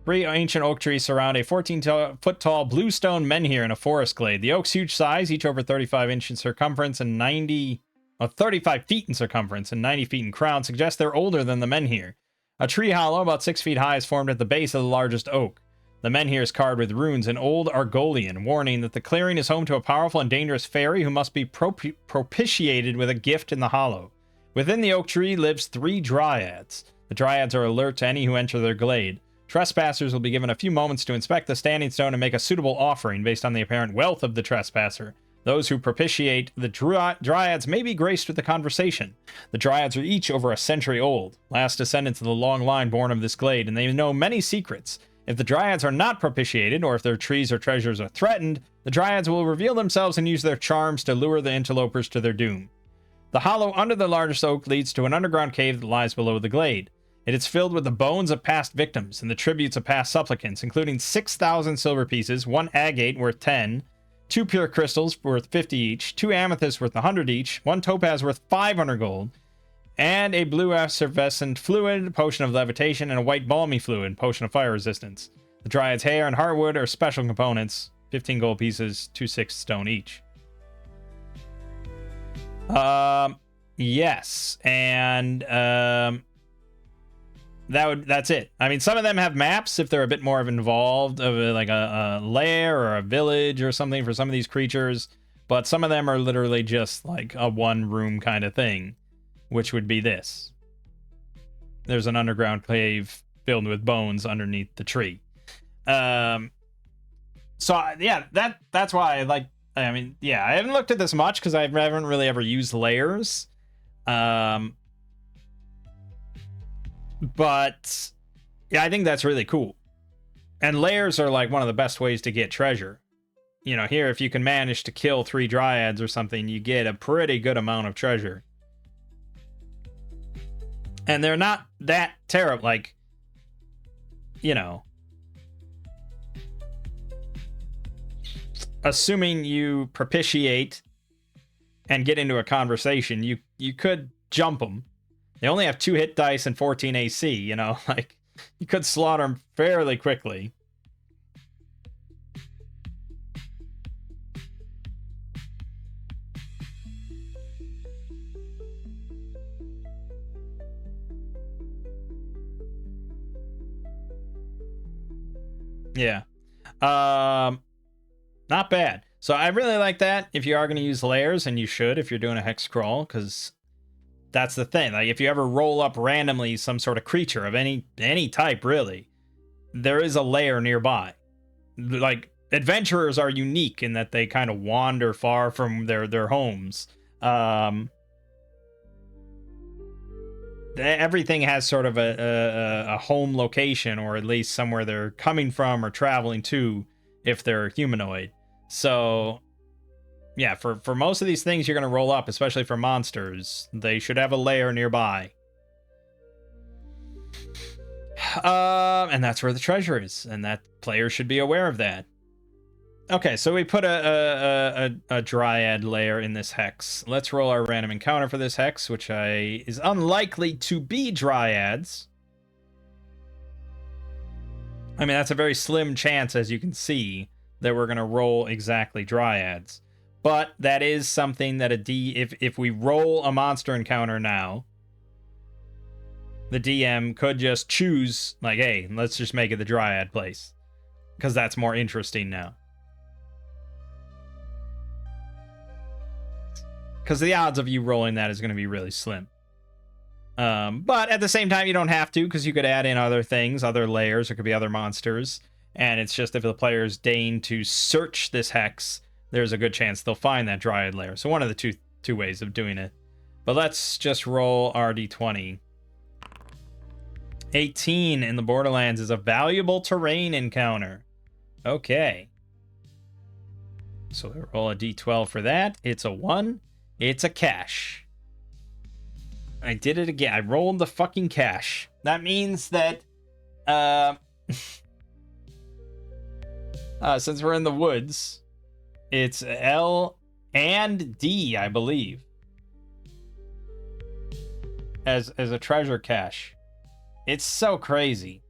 ancient oak trees surround a 14-foot tall bluestone menhir in a forest glade. The oak's huge size, each over 35 inches in circumference and 35 feet in circumference and 90 feet in crown, suggests they're older than the menhir. A tree hollow about 6 feet high is formed at the base of the largest oak. The menhir is carved with runes in Old Argolian, warning that the clearing is home to a powerful and dangerous fairy who must be propitiated with a gift in the hollow. Within the oak tree lives 3 dryads. The dryads are alert to any who enter their glade. Trespassers will be given a few moments to inspect the standing stone and make a suitable offering based on the apparent wealth of the trespasser. Those who propitiate the dryads may be graced with a conversation. The dryads are each over a century old, last descendants of the long line born of this glade, and they know many secrets. If the dryads are not propitiated, or if their trees or treasures are threatened, the dryads will reveal themselves and use their charms to lure the interlopers to their doom. The hollow under the largest oak leads to an underground cave that lies below the glade. It is filled with the bones of past victims and the tributes of past supplicants, including 6,000 silver pieces, 1 agate worth 10, 2 pure crystals worth 50 each, 2 amethysts worth 100 each, 1 topaz worth 500 gold, and a blue effervescent fluid, potion of levitation, and a white balmy fluid, potion of fire resistance. The dryad's hair and heartwood are special components, 15 gold pieces, 2 6 stone each. Yes, and that's it. I mean, some of them have maps if they're a bit more involved, of like a lair or a village or something for some of these creatures, but some of them are literally just like a one-room kind of thing, which would be this. There's an underground cave filled with bones underneath the tree. So yeah, that's why I mean, yeah, I haven't looked at this much because I haven't really ever used layers. But yeah, I think that's really cool. And layers are like one of the best ways to get treasure. You know, here, if you can manage to kill 3 dryads or something, you get a pretty good amount of treasure. And they're not that terrible. Like, you know, assuming you propitiate and get into a conversation, you could jump them. They only have 2 hit dice and 14 AC, you know, like, you could slaughter them fairly quickly. Yeah. Not bad. So I really like that if you are going to use layers, and you should if you're doing a hex crawl, because that's the thing. Like, if you ever roll up randomly some sort of creature of any type, really, there is a layer nearby. Like, adventurers are unique in that they kind of wander far from their homes. Everything has sort of a home location, or at least somewhere they're coming from or traveling to if they're humanoid. So yeah, for most of these things you're going to roll up, especially for monsters, they should have a lair nearby. And that's where the treasure is, and that player should be aware of that. Okay, so we put a dryad layer in this hex. Let's roll our random encounter for this hex, which is unlikely to be dryads. I mean, that's a very slim chance, as you can see, that we're going to roll exactly dryads. But that is something that if we roll a monster encounter now, the DM could just choose, like, hey, let's just make it the dryad place, because that's more interesting now. Because the odds of you rolling that is going to be really slim. But at the same time, you don't have to, because you could add in other things, other layers, there could be other monsters. And it's just if the players deign to search this hex, there's a good chance they'll find that dryad layer. So one of the two ways of doing it. But let's just roll our d20. 18 in the Borderlands is a valuable terrain encounter. Okay. So we roll a d12 for that. It's a 1. It's a cache. I did it again. I rolled the fucking cache. That means that since we're in the woods, it's L and D, I believe, as a treasure cache. It's so crazy.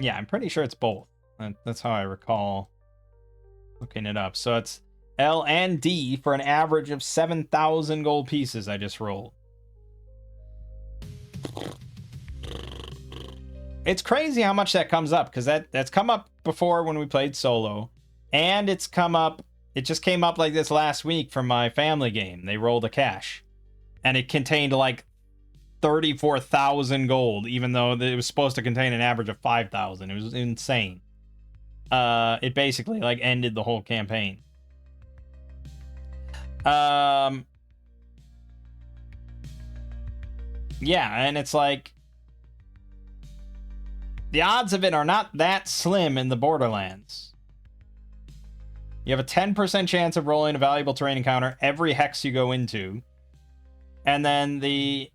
Yeah, I'm pretty sure it's both. That's how I recall looking it up. So it's L and D for an average of 7,000 gold pieces I just rolled. It's crazy how much that comes up, because that's come up before when we played solo. And it just came up like this last week from my family game. They rolled a cache. And it contained like 34,000 gold, even though it was supposed to contain an average of 5,000. It was insane. It basically like ended the whole campaign. Yeah, and it's like the odds of it are not that slim in the Borderlands. You have a 10% chance of rolling a valuable terrain encounter every hex you go into. And then a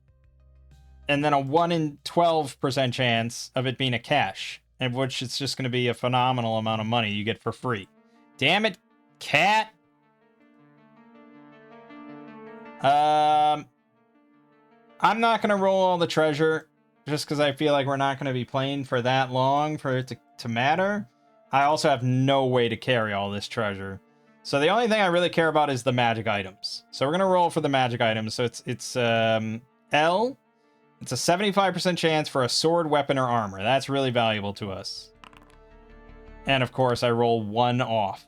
1 in 12% chance of it being a cache, of which it's just going to be a phenomenal amount of money you get for free. Damn it, cat. I'm not going to roll all the treasure, just because I feel like we're not going to be playing for that long for it to matter. I also have no way to carry all this treasure. So the only thing I really care about is the magic items. So we're going to roll for the magic items. So it's L. It's a 75% chance for a sword, weapon, or armor. That's really valuable to us. And of course, I roll 1 off.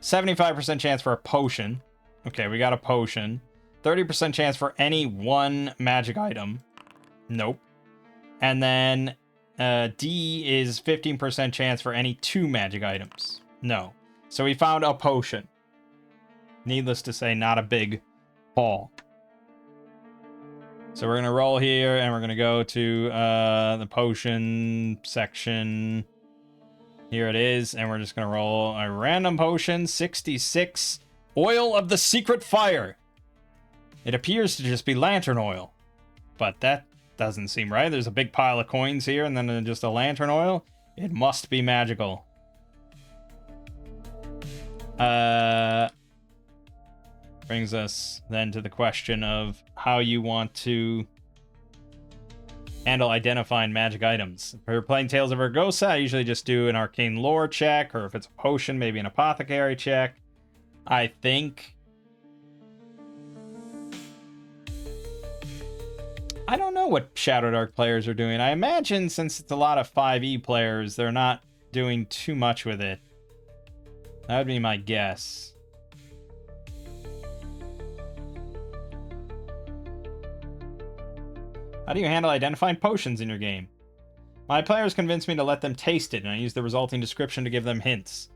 75% chance for a potion. Okay, we got a potion. 30% chance for any 1 magic item. Nope. And then D is 15% chance for any 2 magic items. No. So we found a potion. Needless to say, not a big haul. So we're going to roll here, and we're going to go to the potion section. Here it is, and we're just going to roll a random potion, 66. Oil of the Secret Fire. It appears to just be lantern oil, but that doesn't seem right. There's a big pile of coins here, and then just a lantern oil. It must be magical. Brings us then to the question of how you want to handle identifying magic items. If you're playing Tales of Urgosa, I usually just do an arcane lore check, or if it's a potion, maybe an apothecary check. I think. I don't know what Shadowdark players are doing. I imagine since it's a lot of 5e players, they're not doing too much with it. That would be my guess. How do you handle identifying potions in your game? My players convinced me to let them taste it, and I use the resulting description to give them hints.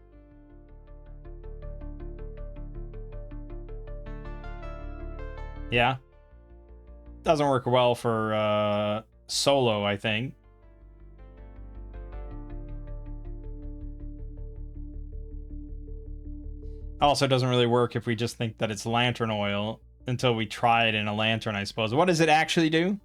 Yeah. Doesn't work well for solo, I think. Also doesn't really work if we just think that it's lantern oil until we try it in a lantern, I suppose. What does it actually do?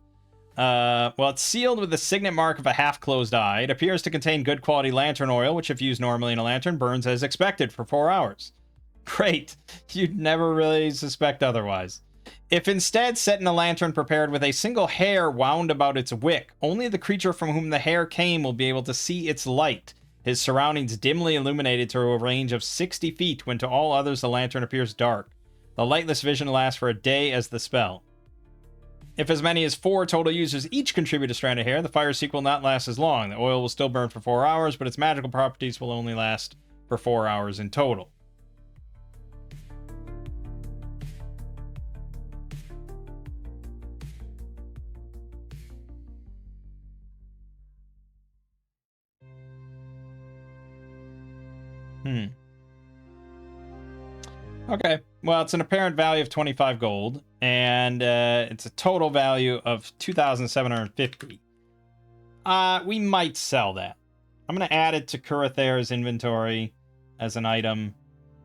Well, it's sealed with the signet mark of a half-closed eye. It appears to contain good quality lantern oil, which if used normally in a lantern, burns as expected for 4 hours. Great. You'd never really suspect otherwise. If instead set in a lantern prepared with a single hair wound about its wick, only the creature from whom the hair came will be able to see its light, his surroundings dimly illuminated to a range of 60 feet when to all others the lantern appears dark. The lightless vision lasts for a day as the spell. If as many as 4 total users each contribute a strand of hair, the fire seek will not last as long. The oil will still burn for 4 hours, but its magical properties will only last for 4 hours in total. Okay, well, it's an apparent value of 25 gold, and it's a total value of 2,750. We might sell that. I'm going to add it to Kurathair's inventory as an item,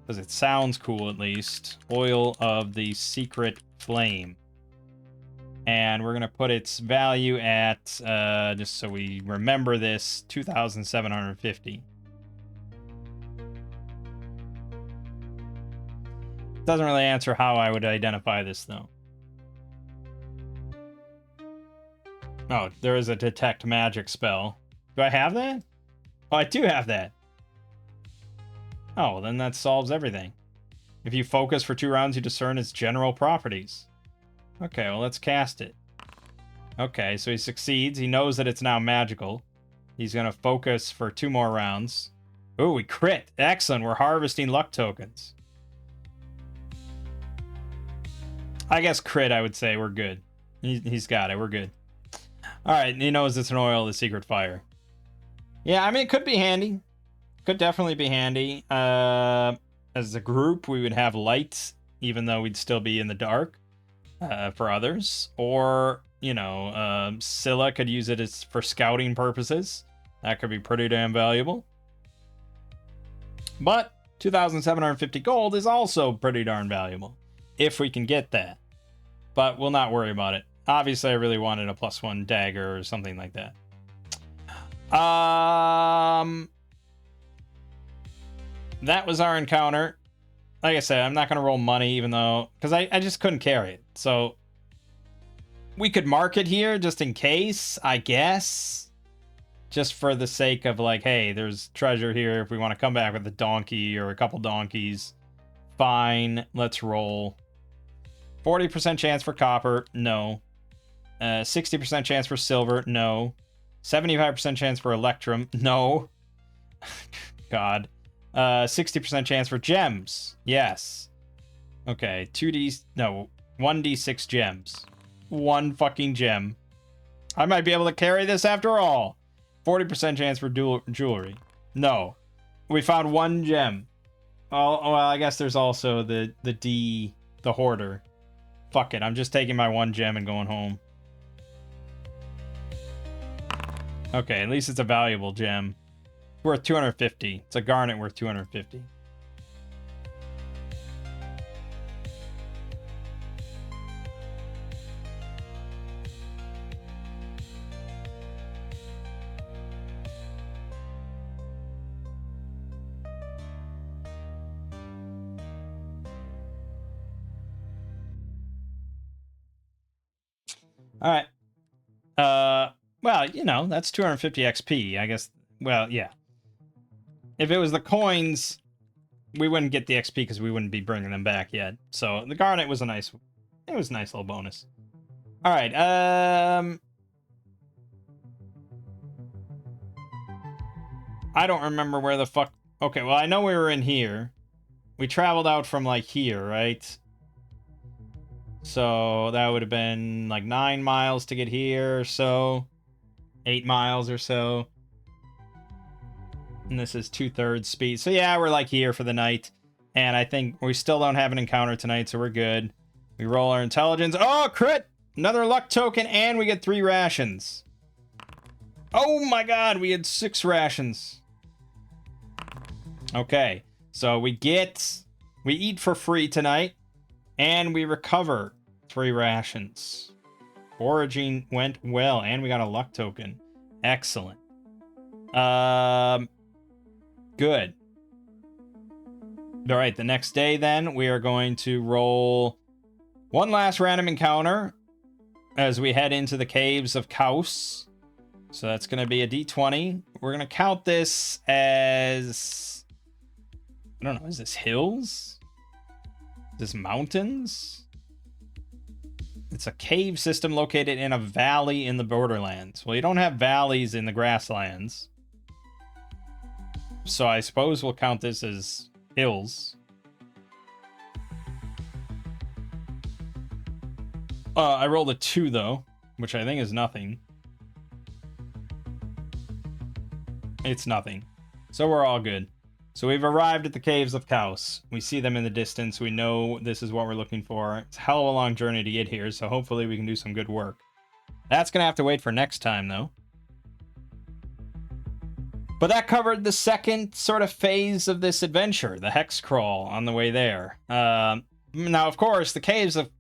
because it sounds cool at least. Oil of the Secret Flame. And we're going to put its value at, just so we remember this, 2,750. Doesn't really answer how I would identify this, though. Oh, there is a detect magic spell. Do I have that? Oh, I do have that. Oh, well, then that solves everything. If you focus for 2 rounds, you discern its general properties. Okay, well, let's cast it. Okay, so he succeeds. He knows that it's now magical. He's going to focus for 2 more rounds. Ooh, we crit. Excellent. We're harvesting luck tokens. I guess crit, I would say. We're good. He's got it. We're good. All right, he knows it's an oil of the secret fire. Yeah, I mean, it could be handy. Could definitely be handy. As a group, we would have lights, even though we'd still be in the dark for others. Or, you know, Scylla could use it for scouting purposes. That could be pretty damn valuable. But 2,750 gold is also pretty darn valuable, if we can get that. But we'll not worry about it. Obviously, I really wanted a +1 dagger or something like that. That was our encounter. Like I said, I'm not going to roll money, even though... Because I just couldn't carry it. So, we could mark it here, just in case, I guess. Just for the sake of, like, hey, there's treasure here. If we want to come back with a donkey or a couple donkeys. Fine, let's roll. 40% chance for copper, no. 60% chance for silver, no. 75% chance for electrum, no. God. 60% chance for gems, yes. Okay, 1d6 gems. 1 fucking gem. I might be able to carry this after all. 40% chance for jewelry, no. We found 1 gem. Oh, well, I guess there's also the Hoarder. Fuck it, I'm just taking my 1 gem and going home. Okay, at least it's a valuable gem. Worth 250. It's a garnet worth 250. All right. Well, you know, that's 250 XP, I guess. Well, yeah. If it was the coins, we wouldn't get the XP because we wouldn't be bringing them back yet. So the garnet was a nice little bonus. All right. I don't remember where the fuck. Okay, well, I know we were in here. We traveled out from like here, right? So that would have been like 9 miles to get here or so. 8 miles or so. And this is 2/3 speed. So yeah, we're like here for the night. And I think we still don't have an encounter tonight, so we're good. We roll our intelligence. Oh, crit! Another luck token, and we get 3 rations. Oh my god, we had 6 rations. Okay, so we eat for free tonight. And we recover 3 rations. Foraging went well, and we got a luck token. Excellent. Good. All right, the next day then, we are going to roll one last random encounter as we head into the caves of Kaos. So that's going to be a d20. We're going to count this as... I don't know, is this hills? Is this mountains? It's a cave system located in a valley in the Borderlands. Well, you don't have valleys in the grasslands. So I suppose we'll count this as hills. I rolled a 2, though, which I think is nothing. It's nothing. So we're all good. So we've arrived at the caves of Kaos. We see them in the distance. We know this is what we're looking for. It's a hell of a long journey to get here, so hopefully we can do some good work. That's going to have to wait for next time, though. But that covered the second sort of phase of this adventure, the hex crawl on the way there. Now, of course, the caves of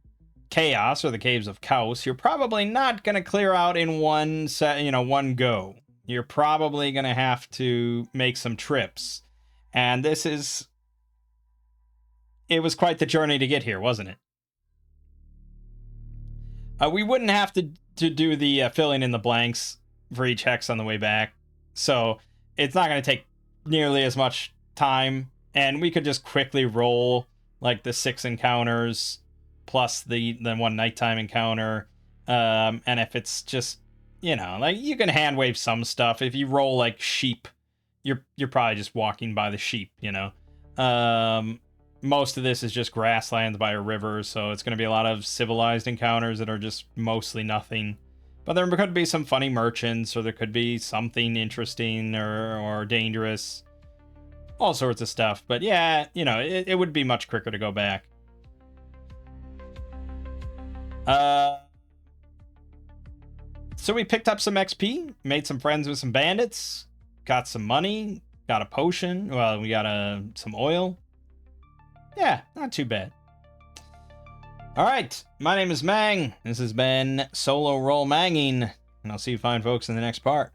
Chaos, or the caves of Kaos, you're probably not going to clear out in one go. You're probably going to have to make some trips. And it was quite the journey to get here, wasn't it? We wouldn't have to do the filling in the blanks for each hex on the way back. So it's not going to take nearly as much time. And we could just quickly roll like the 6 encounters plus the 1 nighttime encounter. And if it's just, like you can hand wave some stuff. If you roll like sheep, you're probably just walking by the sheep, Most of this is just grasslands by a river, so it's going to be a lot of civilized encounters that are just mostly nothing. But there could be some funny merchants, or there could be something interesting or dangerous. All sorts of stuff. But yeah, it would be much quicker to go back. So we picked up some XP, made some friends with some bandits, got some money, got a potion. Well, we got some oil. Yeah, not too bad. All right, my name is Mang. This has been Solo Roll Mangging, and I'll see you fine folks in the next part.